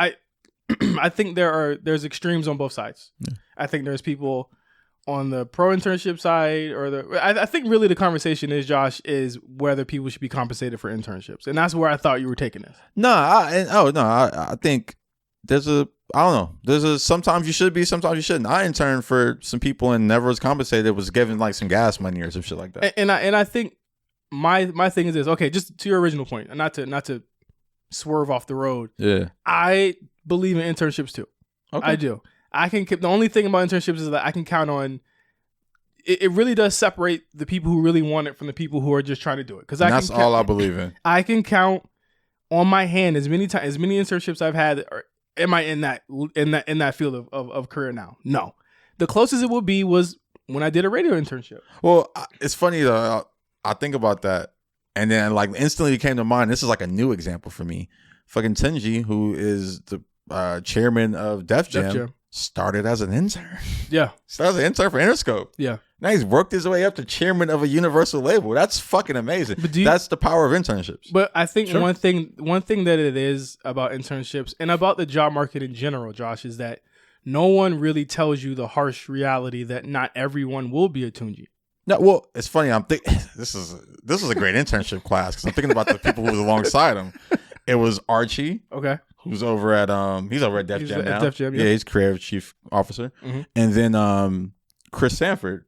I think there's extremes on both sides. Yeah. I think there's people on the pro internship side, or I think really the conversation is, Josh, is whether people should be compensated for internships, and that's where I thought you were taking this. I think there's sometimes you should be, sometimes you shouldn't. I interned for some people and never was compensated. Was given like some gas money or some shit like that. And I think my thing is this. Okay, just to your original point, and not to swerve off the road. Yeah, I believe in internships too. Okay. I do. The only thing about internships is that I can count on. It really does separate the people who really want it from the people who are just trying to do it. Because that's all I believe in. I can count on my hand as many internships I've had. Am I in that field of career now? No. The closest it would be was when I did a radio internship. Well, it's funny though. I think about that, and then like instantly it came to mind. This is like a new example for me. Fucking Tenji, who is the chairman of Def Jam, started as an intern. Yeah, started as an intern for Interscope. Yeah. Now he's worked his way up to chairman of a Universal label. That's fucking amazing. That's the power of internships. But I think one thing that it is about internships and about the job market in general, Josh, is that no one really tells you the harsh reality that not everyone will be a Tunji. No, well, it's funny. I'm thinking this is a great internship class because I'm thinking about the people who was alongside him. It was Archie. Okay. Who's over at he's over at Def Jam now. Def Jam, yeah, he's creative chief officer. Mm-hmm. And then Chris Sanford,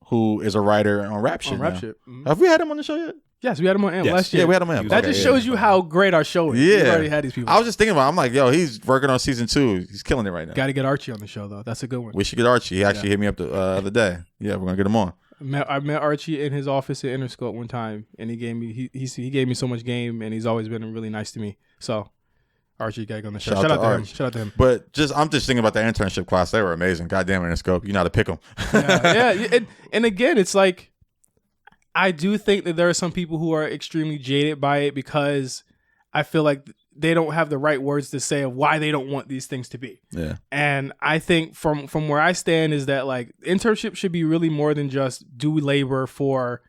who is a writer on Rap Shit. Mm-hmm. Have we had him on the show yet? Yes, we had him on AMP last year. Yeah, we had him on AMP. That just shows you how great our show is. Yeah. We've already had these people. I was just thinking about it. I'm like, yo, he's working on season 2. He's killing it right now. Got to get Archie on the show, though. That's a good one. We should get Archie. He actually hit me up the other day. Yeah, we're going to get him on. I met Archie in his office at Interscope one time, and he gave me so much game, and he's always been really nice to me. So Archie got on the show. Shout out to him. But I'm just thinking about the internship class. They were amazing. Goddamn Interscope. You know how to pick them. Yeah. And again, it's like, I do think that there are some people who are extremely jaded by it because I feel like they don't have the right words to say of why they don't want these things to be. Yeah. And I think from where I stand is that like internship should be really more than just do labor for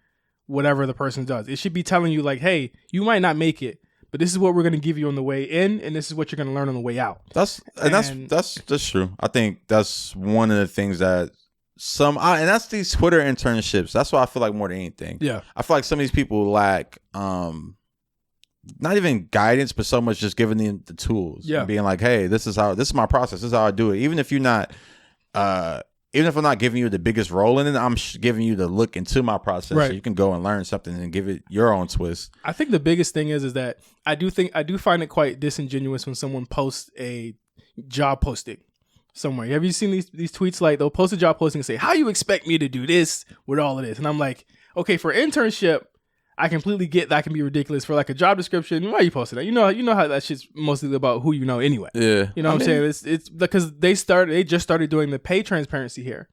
whatever the person does. It should be telling you like, hey, you might not make it, but this is what we're going to give you on the way in, and this is what you're going to learn on the way out. That's true. I think that's one of the things that and that's these Twitter internships. That's what I feel like more than anything. Yeah. I feel like some of these people lack not even guidance, but so much just giving them the tools. Yeah. And being like, hey, this is my process. This is how I do it. Even if I'm not giving you the biggest role in it, I'm giving you the look into my process. Right. So you can go and learn something and give it your own twist. I think the biggest thing is that I do find it quite disingenuous when someone posts a job posting somewhere. Have you seen these tweets? Like they'll post a job posting and say, how you expect me to do this with all of this? And I'm like, okay, for internship, I completely get that can be ridiculous. For like a job description, why are you posting that? You know how that shit's mostly about who you know anyway. Yeah. You know what I'm saying? It's because they just started doing the pay transparency here.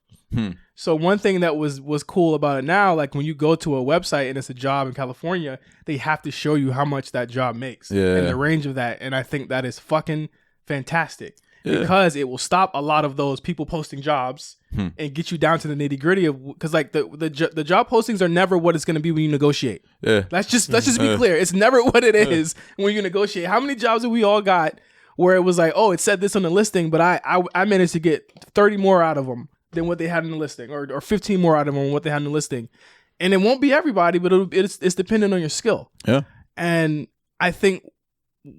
So one thing that was cool about it now, like when you go to a website and it's a job in California, they have to show you how much that job makes and the range of that. And I think that is fucking fantastic. Yeah. Because it will stop a lot of those people posting jobs and get you down to the nitty gritty of, because like the job postings are never what it's going to be when you negotiate. Yeah, let's just be clear. It's never what it is when you negotiate. How many jobs have we all got where it was like, oh, it said this on the listing, but I managed to get 30 more out of them than what they had in the listing, or 15 more out of them than what they had in the listing, and it won't be everybody, but it's dependent on your skill. Yeah, and I think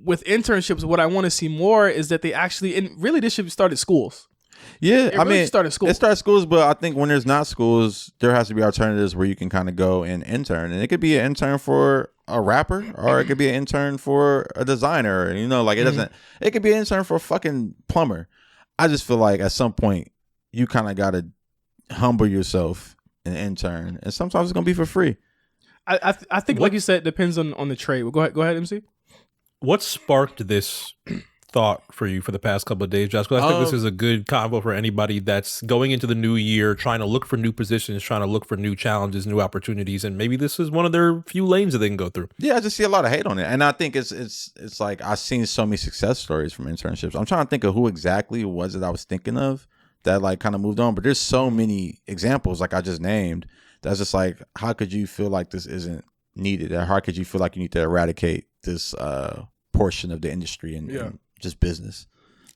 with internships, what I want to see more is that they actually, and really this should start at schools. Yeah, I mean, it starts schools, but I think when there's not schools, there has to be alternatives where you can kind of go and intern, and it could be an intern for a rapper, or it could be an intern for a designer. You know, like it could be an intern for a fucking plumber. I just feel like at some point you kind of got to humble yourself and intern, and sometimes it's gonna be for free. I think, like you said, it depends on the trade. Well, go ahead, MC. What sparked this thought for you for the past couple of days, Josh? Because I think this is a good combo for anybody that's going into the new year, trying to look for new positions, trying to look for new challenges, new opportunities, and maybe this is one of their few lanes that they can go through. Yeah, I just see a lot of hate on it, and I think it's like I've seen so many success stories from internships. I'm trying to think of who exactly was it I was thinking of that like kind of moved on, but there's so many examples like I just named that's just like, how could you feel like this isn't needed, or how could you feel like you need to eradicate this portion of the industry and just business?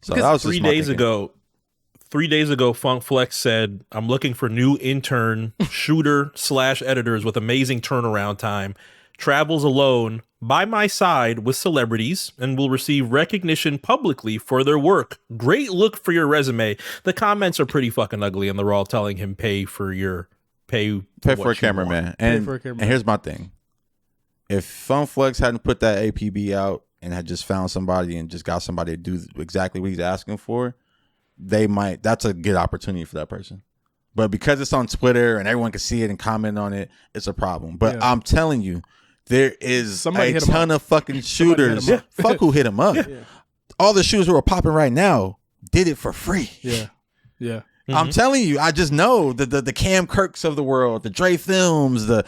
So because that was 3 days ago, 3 days ago, Funk Flex said, "I'm looking for new intern shooter / editors with amazing turnaround time, travels alone by my side with celebrities, and will receive recognition publicly for their work. Great look for your resume." The comments are pretty fucking ugly, and they're all telling him pay for a cameraman. And here's my thing: if Funk Flex hadn't put that APB out and had just found somebody and just got somebody to do exactly what he's asking for, that's a good opportunity for that person. But because it's on Twitter and everyone can see it and comment on it, it's a problem. But I'm telling you, there is a ton of fucking shooters. Fuck who hit him up. Yeah. All the shooters who are popping right now did it for free. Yeah. Mm-hmm. I'm telling you, I just know the Cam Kirks of the world, the Dre Films, the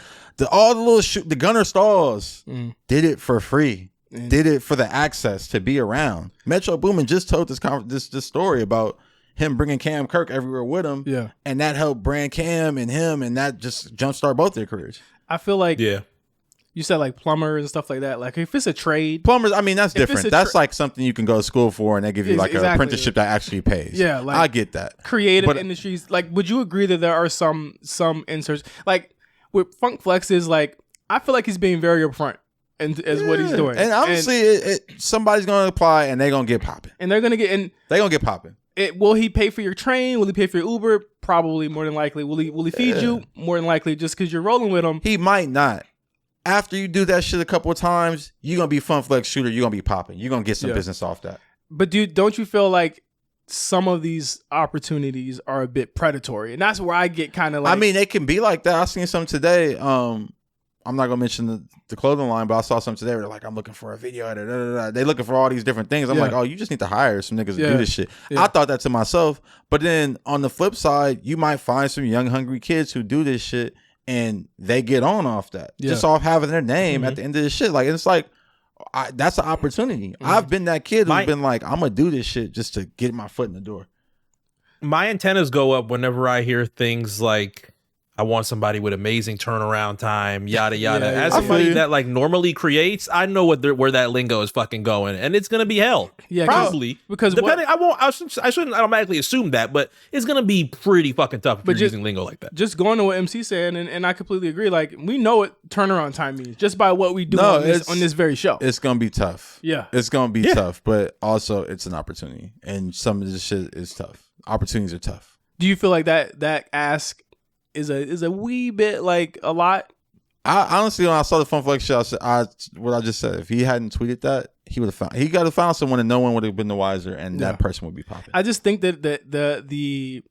all the little the Gunnar Stalls did it for free. Did it for the access to be around. Metro Boomin just told this story about him bringing Cam Kirk everywhere with him. Yeah, and that helped brand Cam and him, and that just jumpstart both their careers. I feel like you said like plumbers and stuff like that. Like if it's a trade, plumbers. I mean, that's different. That's like something you can go to school for, and they give you like an apprenticeship that actually pays. Yeah, like I get that. Creative industries. Like, would you agree that there are some inserts like with Funk Flex is like? I feel like he's being very upfront. And as what he's doing, and obviously, somebody's gonna apply, and they're gonna get popping, and they're gonna get popping. Will he pay for your train? Will he pay for your Uber? Probably, more than likely. Will he feed you? More than likely, just because you're rolling with him. He might not. After you do that shit a couple of times, you're gonna be Fun Flex shooter. You're gonna be popping. You're gonna get some business off that. But don't you feel like some of these opportunities are a bit predatory, and that's where I get kind of like. I mean, they can be like that. I seen some today. I'm not gonna mention the clothing line, but I saw some today where they're like, I'm looking for a video editor. They looking for all these different things. I'm like, oh, you just need to hire some niggas to do this shit. I thought that to myself. But then on the flip side, you might find some young, hungry kids who do this shit and they get on off that. Just off having their name at the end of this shit. Like, it's like, that's an opportunity. I've been that kid who's been like, I'm gonna do this shit just to get my foot in the door. My antennas go up whenever I hear things like, I want somebody with amazing turnaround time, yada yada. As somebody that like normally creates, I know where that lingo is fucking going, and it's gonna be hell. Yeah, probably because depending. I shouldn't automatically assume that, but it's gonna be pretty fucking tough if you're using lingo like that. Just going to what MC's saying, and I completely agree. Like, we know what turnaround time means just by what we do on this very show. It's gonna be tough. Yeah, it's gonna be tough, but also it's an opportunity, and some of this shit is tough. Opportunities are tough. Do you feel like that ask is a wee bit like a lot? I honestly, when I saw the Fun Flex shit, what I just said, if he hadn't tweeted that, he got to found someone and no one would have been the wiser, and that person would be popping. I just think that the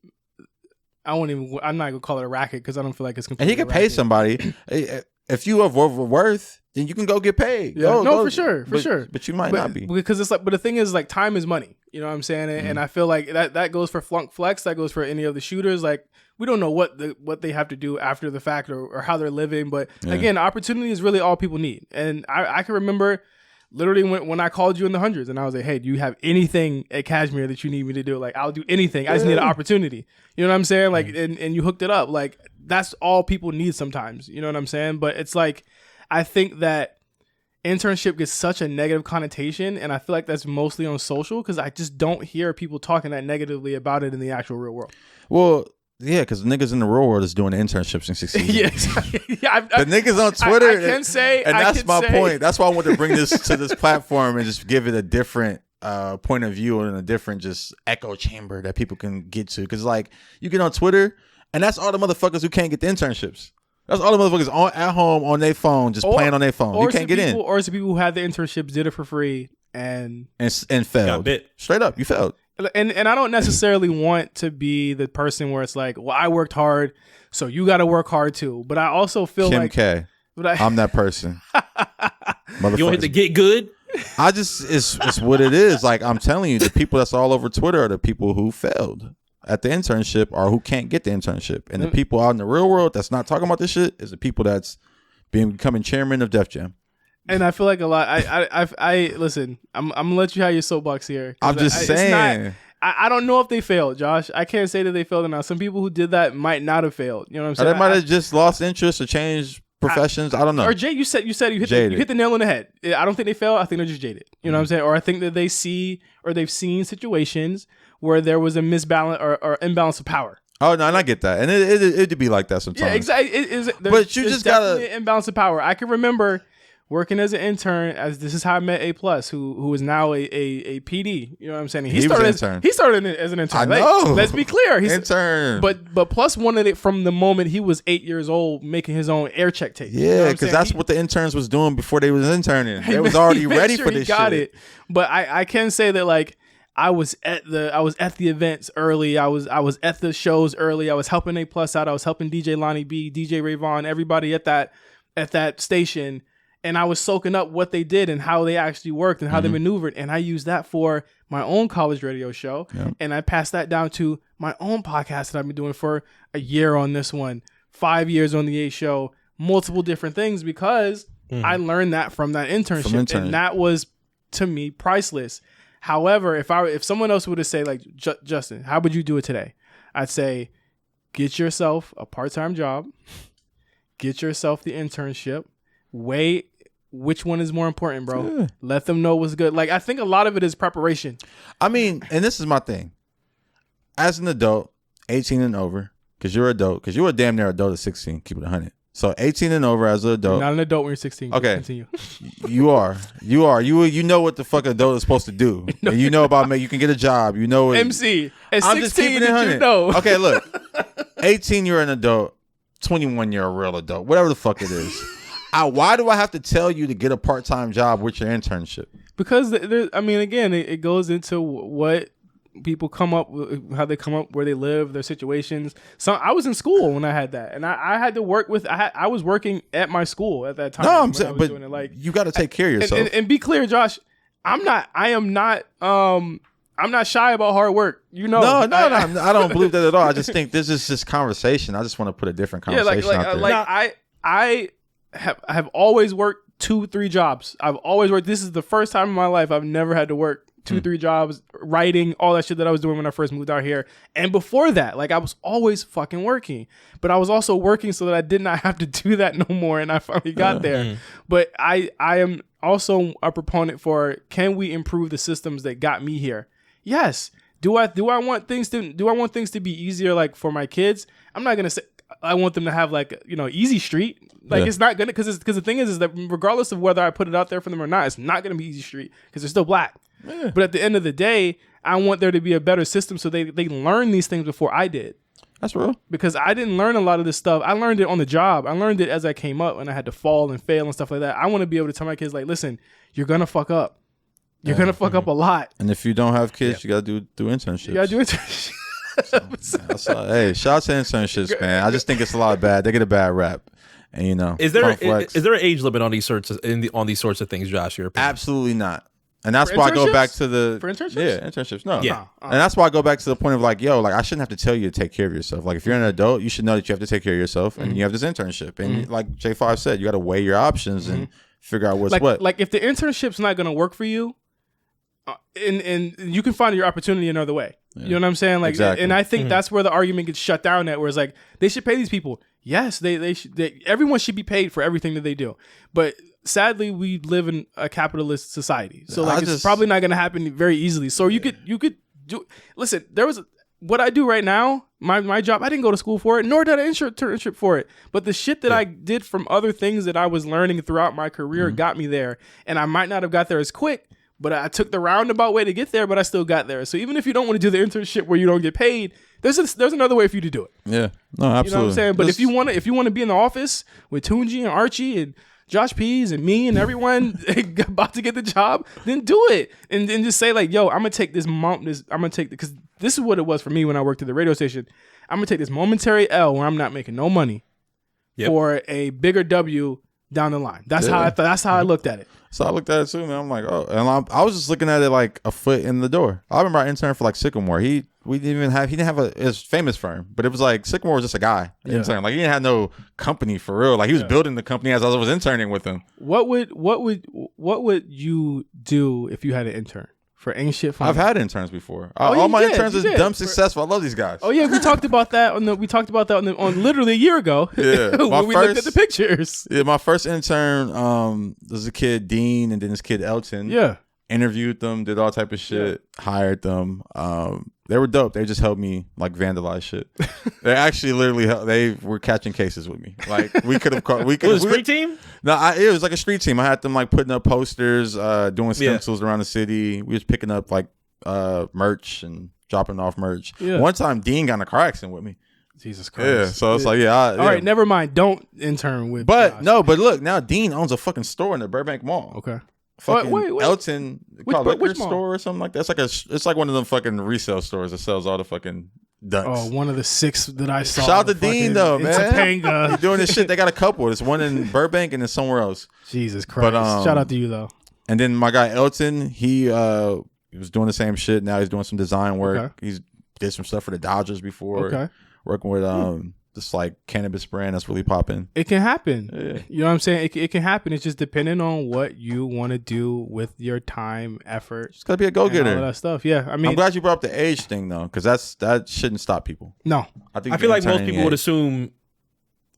I'm not gonna call it a racket because I don't feel like it's completely. And he could pay somebody. If you have worth, then you can go get paid. Yeah, for sure. But you might not be, because it's like. But the thing is, like, time is money. You know what I'm saying? And I feel like that goes for Funk Flex. That goes for any of the shooters. Like, we don't know what they have to do after the fact or how they're living. But again, opportunity is really all people need. And I can remember literally when I called you in the hundreds and I was like, hey, do you have anything at Cashmere that you need me to do? Like, I'll do anything. I just need an opportunity. You know what I'm saying? Like, and you hooked it up. Like, that's all people need sometimes. You know what I'm saying? But it's like, I think that internship gets such a negative connotation, and I feel like that's mostly on social because I just don't hear people talking that negatively about it in the actual real world. Well, yeah, because niggas in the real world is doing internships and succeeding. The niggas on Twitter. I can say, and that's my point. That's why I want to bring this to this platform and just give it a different point of view and a different just echo chamber that people can get to. Because like, you get on Twitter, and that's all the motherfuckers who can't get the internships. That's all the motherfuckers at home on their phone, just playing on their phone. You can't get in. Or it's the people who had the internships, did it for free, and failed. Got bit. Straight up, you failed. And I don't necessarily want to be the person where it's like, well, I worked hard, so you got to work hard too. But I also feel Kim K. I'm that person. You want to get good? It's what it is. Like, I'm telling you, the people that's all over Twitter are the people who failed at the internship or who can't get the internship. And the people out in the real world that's not talking about this shit is the people that's becoming chairman of Def Jam. And I feel like a lot. I listen. I'm gonna let you have your soapbox here. I'm just saying. I don't know if they failed, Josh. I can't say that they failed or not. Some people who did that might not have failed. You know what I'm saying? They might have just lost interest or changed professions. I don't know. Or Jay, you said you hit the nail on the head. I don't think they failed. I think they're just jaded. You know what I'm saying? Or I think that they see or they've seen situations where there was a misbalance or imbalance of power. Oh no, and I get that, and it'd be like that sometimes. Yeah, exactly. But you just gotta an imbalance of power. I can remember working as an intern. This is how I met A+, who is now a PD. You know what I'm saying? He started as an intern. I know. Let's be clear. He's intern. But Plus wanted it from the moment he was 8 years old, making his own air check tape. Yeah, because that's what the interns was doing before they was interning. They was already ready for this shit. But I can say that, like, I was at the events early. I was at the shows early. I was helping A+ out. I was helping DJ Lonnie B, DJ Ray Vaughn, everybody at that station. And I was soaking up what they did and how they actually worked and how they maneuvered. And I used that for my own college radio show. Yep. And I passed that down to my own podcast that I've been doing for a year on this one, 5 years on the A show, multiple different things, because I learned that from that internship. And that was, to me, priceless. However, if someone else would have said, like, Justin, how would you do it today? I'd say, get yourself a part-time job, get yourself the internship, weigh which one is more important, bro. Yeah. Let them know what's good. Like, I think a lot of it is preparation. I mean, and this is my thing. As an adult, 18 and over, because you're an adult, because you're a damn near adult at 16, keep it 100. So 18 and over as an adult. You're not an adult when you're 16. Okay. Continue. You are. You know what the fuck an adult is supposed to do. No. And you know about you can get a job. You know it. MC. At I'm 16, just keeping it 100. You know. Okay, look. 18, you're an adult. 21, you're a real adult. Whatever the fuck it is. Why do I have to tell you to get a part-time job with your internship? Because again, it goes into what people come up with, how they come up, where they live, their situations. So I was in school when I had that, and I had to work with. I was working at my school at that time. No, I'm saying, but like, you got to take care of yourself. And be clear, Josh. I'm not shy about hard work. You know. No, I don't believe that at all. I just think this is just conversation. I just want to put a different conversation out there. I have always worked 2-3 jobs. I've always worked. This is the first time in my life I've never had to work 2-3 jobs, writing, all that shit that I was doing when I first moved out here. And before that, like, I was always fucking working. But I was also working so that I did not have to do that no more, and I finally got there. But I am also a proponent for, can we improve the systems that got me here? Yes. Do I want things to be easier, like, for my kids? I'm not gonna say I want them to have, like, easy street. Like, it's not gonna, because the thing is that regardless of whether I put it out there for them or not, it's not gonna be easy street because they're still black. Yeah. But at the end of the day, I want there to be a better system so they learn these things before I did. That's real. Because I didn't learn a lot of this stuff. I learned it on the job. I learned it as I came up, and I had to fall and fail and stuff like that. I want to be able to tell my kids, like, listen, you're gonna fuck up. You're gonna fuck up a lot. And if you don't have kids, you gotta do internships. You gotta do internships. Hey, shout out to internships, man. I just think it's a lot bad. They get a bad rap. And is there an age limit on these sorts of things, Josh? Your opinion? Absolutely not. And that's why I go back to for internships. Yeah, internships. No, yeah. And that's why I go back to the point of, like, yo, like, I shouldn't have to tell you to take care of yourself. Like, if you're an adult, you should know that you have to take care of yourself, and you have this internship. And like J5 said, you got to weigh your options and figure out what's what. Like, if the internship's not going to work for you, and you can find your opportunity another way. Yeah. You know what I'm saying? Like, exactly. And I think that's where the argument gets shut down at, where it's like, they should pay these people. Yes, everyone should be paid for everything that they do. But sadly, we live in a capitalist society. So, like, it's probably not going to happen very easily. So you could do, listen, what I do right now, my job, I didn't go to school for it, nor did I internship for it. But the shit that I did from other things that I was learning throughout my career got me there. And I might not have got there as quick, but I took the roundabout way to get there, but I still got there. So even if you don't want to do the internship where you don't get paid, there's another way for you to do it. Yeah. No, absolutely. You know what I'm saying? But if you want to be in the office with Tunji and Archie and Josh Pease and me and everyone about to get the job, then do it. And then just say, like, yo, I'm going to take because this is what it was for me when I worked at the radio station. I'm going to take this momentary L where I'm not making no money for a bigger W down the line. That's how I looked at it. So I looked at it too, man. I'm like, oh, and I was just looking at it like a foot in the door. I remember I interned for like Sycamore. He didn't have his famous firm, but it was like Sycamore was just a guy intern. Like he didn't have no company for real. Like he was building the company as I was interning with him. What would you do if you had an intern? For ain't shit fun. I've had interns before. All my interns is dumb successful. I love these guys. Oh yeah, we talked about that on literally a year ago. Yeah, when we looked at the pictures. Yeah, my first intern was a kid Dean, and then this kid Elton. Yeah, interviewed them, did all type of shit, hired them. They were dope. They just helped me like vandalize shit. They actually they were catching cases with me. Like we could have caught. It was a street team. No, it was like a street team. I had them like putting up posters, doing stencils around the city. We was picking up like merch and dropping off merch. Yeah. One time, Dean got in a car accident with me. Jesus Christ. Yeah, so it's like, all right, never mind. Don't intern with. But Josh. no, but look, now Dean owns a fucking store in the Burbank Mall. Okay. Wait. Elton, which store or something like that. It's like one of them fucking resale stores that sells all the fucking ducks. Oh, one of the 6 that I saw. Shout out to Dean though, man. Topanga. He's doing this shit. They got a couple. There's one in Burbank and then somewhere else. Jesus Christ. But, shout out to you though. And then my guy Elton, he was doing the same shit. Now he's doing some design work. Okay. He's did some stuff for the Dodgers before. Okay. Working with this like cannabis brand that's really popping. It can happen. Yeah. You know what I'm saying? It can happen. It's just depending on what you want to do with your time, effort. Just gotta be a go-getter. All that stuff. Yeah. I mean, I'm glad you brought up the age thing though, because that shouldn't stop people. No. I feel like most people would assume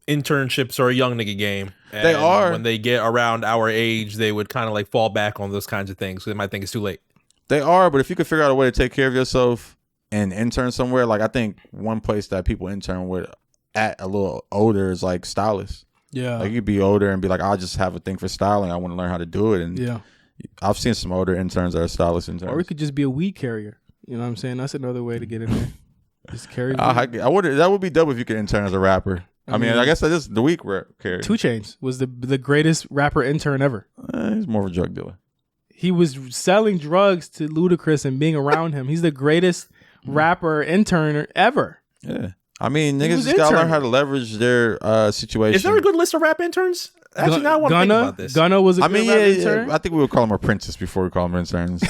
internships are a young nigga game. And they are. When they get around our age, they would kind of like fall back on those kinds of things. So they might think it's too late. They are, but if you could figure out a way to take care of yourself and intern somewhere, like I think one place that people intern with at a little older is like stylists. Yeah. Like you could be older and be like, I'll just have a thing for styling. I want to learn how to do it. And yeah, I've seen some older interns that are stylist interns. Or we could just be a weed carrier. You know what I'm saying? That's another way to get in there. Just carry weed. That would be dope if you could intern as a rapper. I mean, I guess that is the weed carrier. 2 Chainz was the greatest rapper intern ever. He's more of a drug dealer. He was selling drugs to Ludacris and being around him. He's the greatest rapper intern ever. Yeah. I mean, niggas just gotta learn how to leverage their situation. Is there a good list of rap interns? Actually, now I want to think about this. Gunna was a good rap intern. Yeah, I think we would call them apprentices before we call them interns.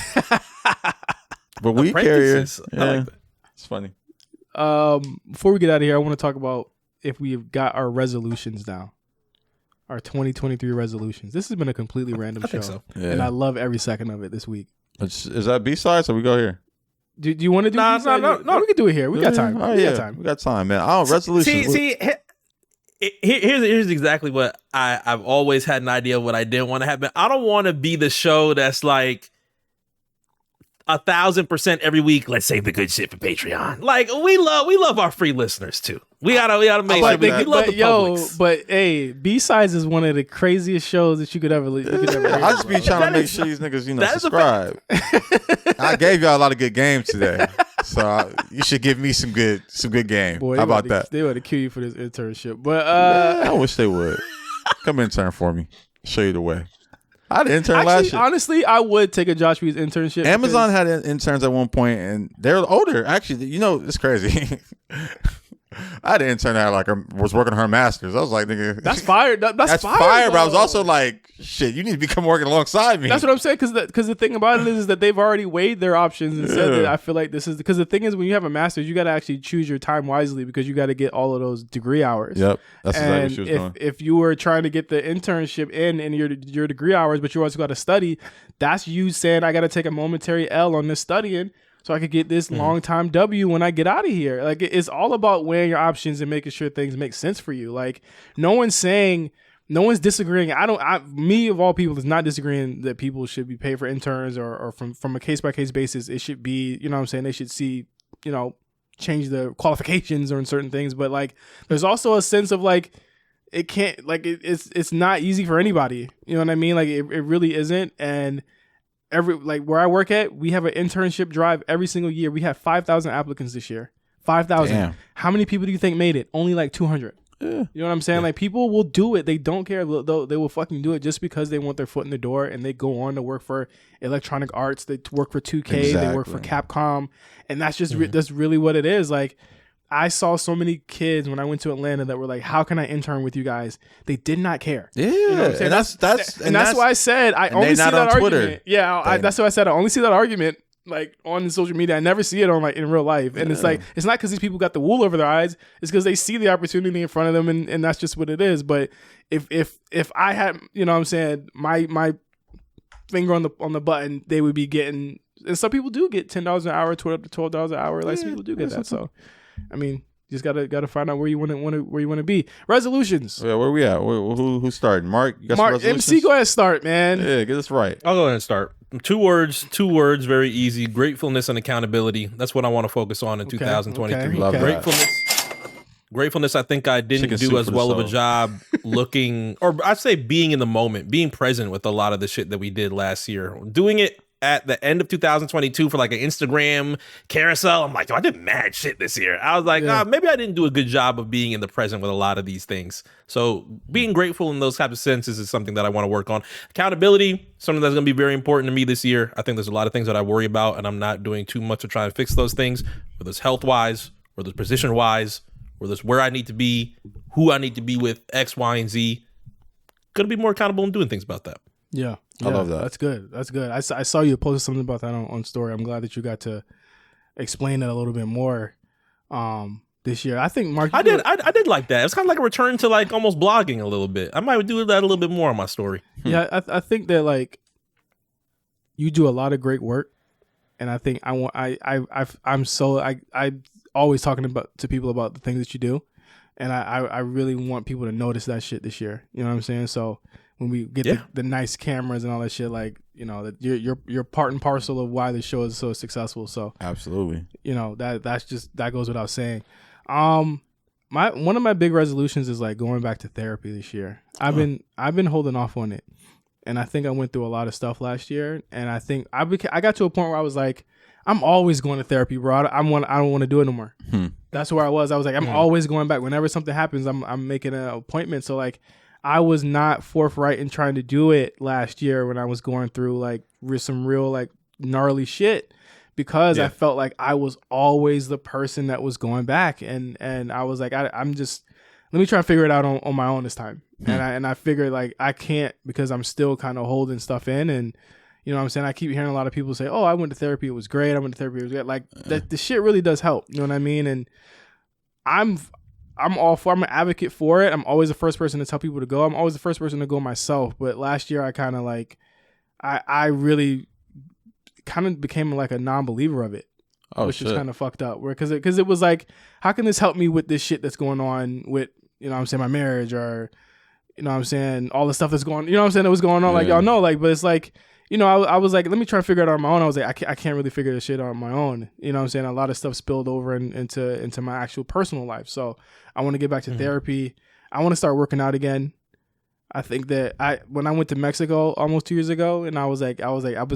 But weed carriers, yeah, I like that. It's funny. Before we get out of here, I want to talk about if we've got our resolutions down. Our 2023 resolutions. This has been a completely random show. Think so. Yeah. And I love every second of it this week. Is that B-sides or we go here? Do you want to do No, we can do it here. We got time. We got time, man. Resolutions. Here's exactly what I've always had an idea of what I didn't want to happen. I don't want to be the show that's like 1,000% every week. Let's save the good shit for Patreon. Like we love our free listeners too. We gotta make sure we love the publics. But hey, B-Sides is one of the craziest shows that you could ever. I just be trying to make sure these niggas, subscribe. I gave y'all a lot of good games today, so you should give me some good game. Boy, how about that? They would have killed you for this internship, but I wish they would. Come intern for me. Show you the way. I had an intern last year. Honestly, I would take a Josh Reed's internship. Amazon had interns at one point, and they're older. Actually, it's crazy. I had an intern that was working on her master's. I was like, nigga, that's fire. That's fire. But I was also like, shit, you need to become working alongside me. That's what I'm saying. Because the thing about it is that they've already weighed their options and said that I feel like this is because the thing is when you have a master's, you got to actually choose your time wisely because you got to get all of those degree hours. Yep, that's exactly what she was doing. If you were trying to get the internship in your degree hours, but you also got to study, that's you saying I got to take a momentary L on this studying. So I could get this long time W when I get out of here. Like it's all about weighing your options and making sure things make sense for you. Like no one's disagreeing. Me of all people is not disagreeing that people should be paid for interns or from a case by case basis. It should be, you know what I'm saying? They should see, change the qualifications or in certain things. But like, there's also a sense of like, it can't like, it's not easy for anybody. You know what I mean? Like it really isn't. And where I work at, we have an internship drive every single year. We have 5,000 applicants this year. 5,000. Damn. How many people do you think made it? Only like 200. Yeah. You know what I'm saying? Yeah. Like people will do it. They don't care. They will fucking do it just because they want their foot in the door and they go on to work for Electronic Arts. They work for 2K. Exactly. They work for Capcom. And that's just that's really what it is. Like I saw so many kids when I went to Atlanta that were like, how can I intern with you guys? They did not care. Yeah. You know what I'm saying? And that's why I said I only see that argument. Twitter. Yeah, that's why I said I only see that argument like on social media. I never see it on like in real life. And it's like, it's not because these people got the wool over their eyes. It's because they see the opportunity in front of them, and that's just what it is. But if I had, you know what I'm saying, my finger on the button, they would be getting, and some people do get $10 an hour, $12 an hour. Like some people do get that. So, I mean, you just gotta find out where you want to be. Resolutions. Yeah, where we at? Who's starting? Mark, you got some Mark, resolutions? MC, go ahead and start, man. Yeah, get this right. I'll go ahead and start. Two words, very easy. Gratefulness and accountability. That's what I want to focus on in 2023. Love that. Gratefulness, I think I didn't do as well of a job looking, or I'd say being in the moment, being present with a lot of the shit that we did last year. Doing it at the end of 2022 for like an Instagram carousel. I'm like, I did mad shit this year. I was like, maybe I didn't do a good job of being in the present with a lot of these things. So being grateful in those types of senses is something that I want to work on. Accountability, something that's going to be very important to me this year. I think there's a lot of things that I worry about, and I'm not doing too much to try and fix those things, whether it's health-wise, whether it's position-wise, whether it's where I need to be, who I need to be with, X, Y, and Z. Going to be more accountable and doing things about that. Yeah. I love that. That's good. I saw you posted something about that on story. I'm glad that you got to explain it a little bit more this year. I think Mark, I did like that. It's kind of like a return to like almost blogging a little bit. I might do that a little bit more on my story. Yeah, I think that like you do a lot of great work, and I think I'm always talking to people about the things that you do, and I really want people to notice that shit this year. You know what I'm saying? So when we get the nice cameras and all that shit, like, you know, that you're part and parcel of why the show is so successful. So absolutely, you know, that goes without saying. One of my big resolutions is like going back to therapy this year. I've been holding off on it, and I think I went through a lot of stuff last year, and I think I got to a point where I was like, I'm always going to therapy, bro. I don't want to do it no more. That's where I was. I was like, I'm always going back. Whenever something happens, I'm making an appointment. So like, I was not forthright in trying to do it last year when I was going through like some real like gnarly shit, because I felt like I was always the person that was going back, and I was like, I'm just, let me try and figure it out on my own this time. And I figured like I can't, because I'm still kind of holding stuff in, and you know what I'm saying? I keep hearing a lot of people say, oh, I went to therapy, it was great. I went to therapy, it was great. Like that, the shit really does help. You know what I mean? And I'm an advocate for it. I'm always the first person to tell people to go. I'm always the first person to go myself. But last year I kind of like, I really kind of became like a non-believer of it, which is kind of fucked up. Because it was like, how can this help me with this shit that's going on with, you know what I'm saying, my marriage, or, you know what I'm saying, all the stuff that's going, you know what I'm saying, that was going on, like, y'all know, like, but it's like, you know, I was like, let me try to figure it out on my own. I was like, I can't really figure this shit out on my own. You know what I'm saying? A lot of stuff spilled over into my actual personal life. So I want to get back to therapy. I want to start working out again. I think that when I went to Mexico almost 2 years ago, and I was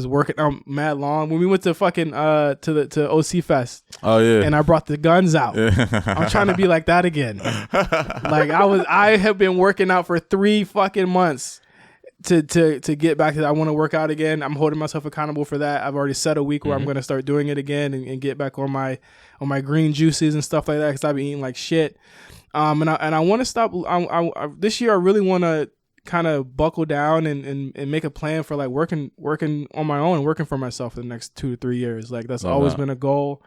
working out mad long when we went to fucking to OC Fest. Oh yeah. And I brought the guns out. Yeah. I'm trying to be like that again. Like I have been working out for 3 fucking months. To get back to that. I want to work out again. I'm holding myself accountable for that. I've already set a week where I'm going to start doing it again and get back on my green juices and stuff like that, because I've been eating like shit. And I want to stop. This year I really want to kind of buckle down and make a plan for like working on my own and working for myself for the next 2 to 3 years. Like that's always been a goal.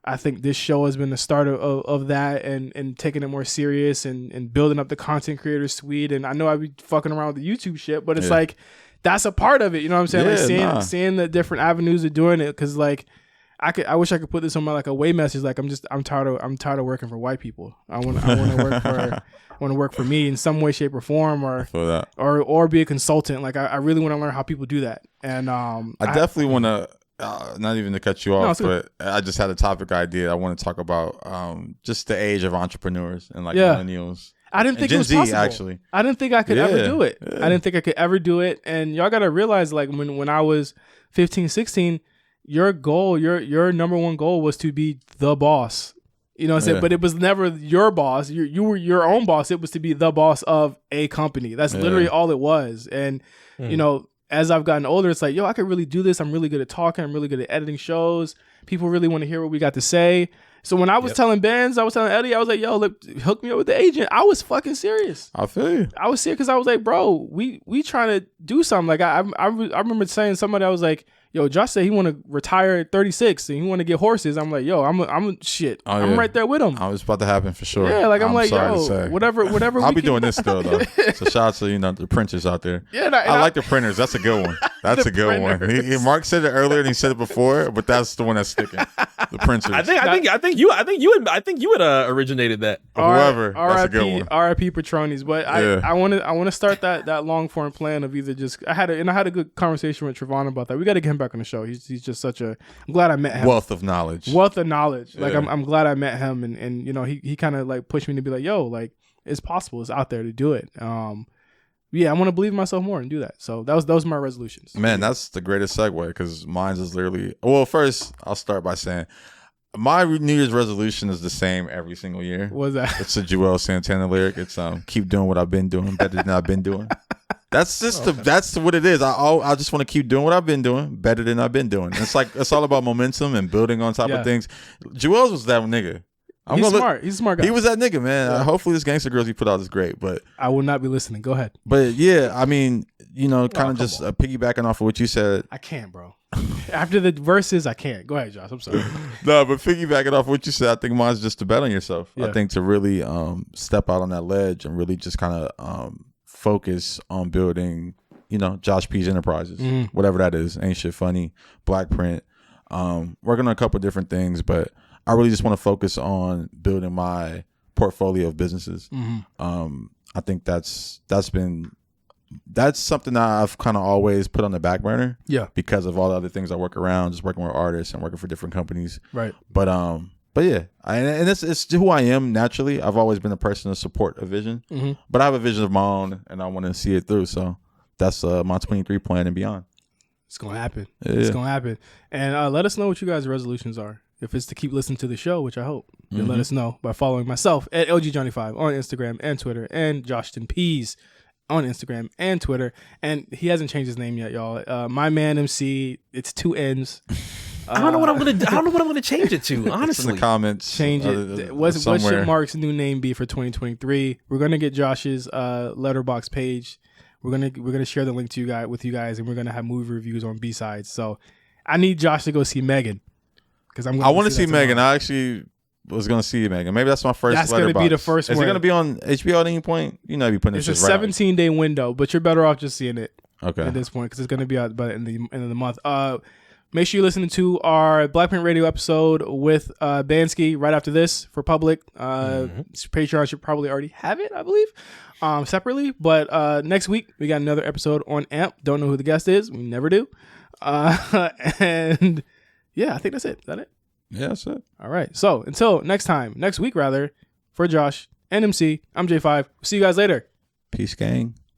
I think this show has been the start of that, and taking it more serious and building up the content creator suite. And I know I be fucking around with the YouTube shit, but it's like, that's a part of it. You know what I'm saying? Like seeing the different avenues of doing it. Cause like, I wish I could put this on my like away message. Like I'm tired of working for white people. I want to work for me in some way, shape, or form, or be a consultant. Like I really want to learn how people do that. And I definitely want to. Not even to cut you off, but I just had a topic idea. I want to talk about just the age of entrepreneurs and like millennials. I didn't think it was possible. Actually, I didn't think I could ever do it. I didn't think I could ever do it. And y'all got to realize, like when I was 15, 16, your goal, your number one goal was to be the boss. You know what I'm saying? But it was never your boss. You were your own boss. It was to be the boss of a company. That's literally all it was. And you know, as I've gotten older, it's like, yo, I could really do this. I'm really good at talking. I'm really good at editing shows. People really want to hear what we got to say. So when I was telling Benz, I was telling Eddie, I was like, yo, look, hook me up with the agent. I was fucking serious. I feel you. I was serious because I was like, bro, we trying to do something. Like I remember saying to somebody, I was like, yo, Josh said he want to retire at 36 and he want to get horses. I'm like, yo, I'm I'm right there with him. I was about to happen for sure. Yeah, like I'm like, yo, whatever. I'll be doing this still though. So shout out to the printers out there. Yeah, I like the printers. That's a good one. That's a good one. Mark said it earlier and he said it before, but that's the one that's sticking. The printers. I think you had originated that. Whoever. That's a good one. R.I.P. Patronis. But I want to start that long form plan of either just I had a good conversation with Trevon about that. We got to get him back on the show. He's just such a. I'm glad I met him. Wealth of knowledge. Like I'm glad I met him and he kind of like pushed me to be like, yo, like it's possible. It's out there to do it. Yeah, I want to believe in myself more and do that. So those were my resolutions. Man, that's the greatest segue because mine is literally. Well, first I'll start by saying my New Year's resolution is the same every single year. What's that? It's a Joel Santana lyric. It's keep doing what I've been doing better than I've been doing. That's just that's what it is. I just want to keep doing what I've been doing better than I've been doing. It's all about momentum and building on top of things. Joel's was that nigga. He's smart. He's a smart guy. He was that nigga, man. Yeah. Hopefully this Gangsta Girls he put out is great, but I will not be listening. Go ahead. But yeah, I mean, kind of just piggybacking off of what you said. I can't, bro. After the verses, I can't. Go ahead, Josh. I'm sorry. No, but piggybacking off what you said, I think mine's just to bet on yourself. Yeah. I think to really step out on that ledge and really just kind of focus on building, Josh P's Enterprises, whatever that is. Ain't Shit Funny, BlkPrint, working on a couple different things, but I really just want to focus on building my portfolio of businesses. I think that's something that I've kind of always put on the back burner. Yeah. Because of all the other things I work around, just working with artists and working for different companies. Right. But yeah, and it's who I am naturally. I've always been a person to support a vision, but I have a vision of my own and I want to see it through. So that's my 23 plan and beyond. It's going to happen. Yeah. It's going to happen. And let us know what you guys' resolutions are. If it's to keep listening to the show, which I hope, then let us know by following myself at LGJohnny5 on Instagram and Twitter, and Joshton Pease on Instagram and Twitter. And he hasn't changed his name yet, y'all. My man MC, it's 2 N's. I don't know what I'm gonna change it to. Honestly, it's in the comments, change it. What should Mark's new name be for 2023? We're gonna get Josh's letterbox page. We're gonna share the link to with you guys, and we're gonna have movie reviews on B-sides. So I need Josh to go see Megan. I want to see Megan. I actually was going to see Megan. Maybe that's my first. That's going to be the first one. Is it going to be on HBO at any point? You be putting this. It's a 17-day window, but you're better off just seeing it. Okay. At this point, because it's going to be out by the end of the month. Make sure you're listening to our BlkPrint Radio episode with Bansky right after this for public. Patreon should probably already have it, I believe, separately. But next week we got another episode on AMP. Don't know who the guest is. We never do. And yeah, I think that's it. Is that it? Yeah, that's it. All right. So until next week, for Josh and MC, I'm J5. See you guys later. Peace, gang.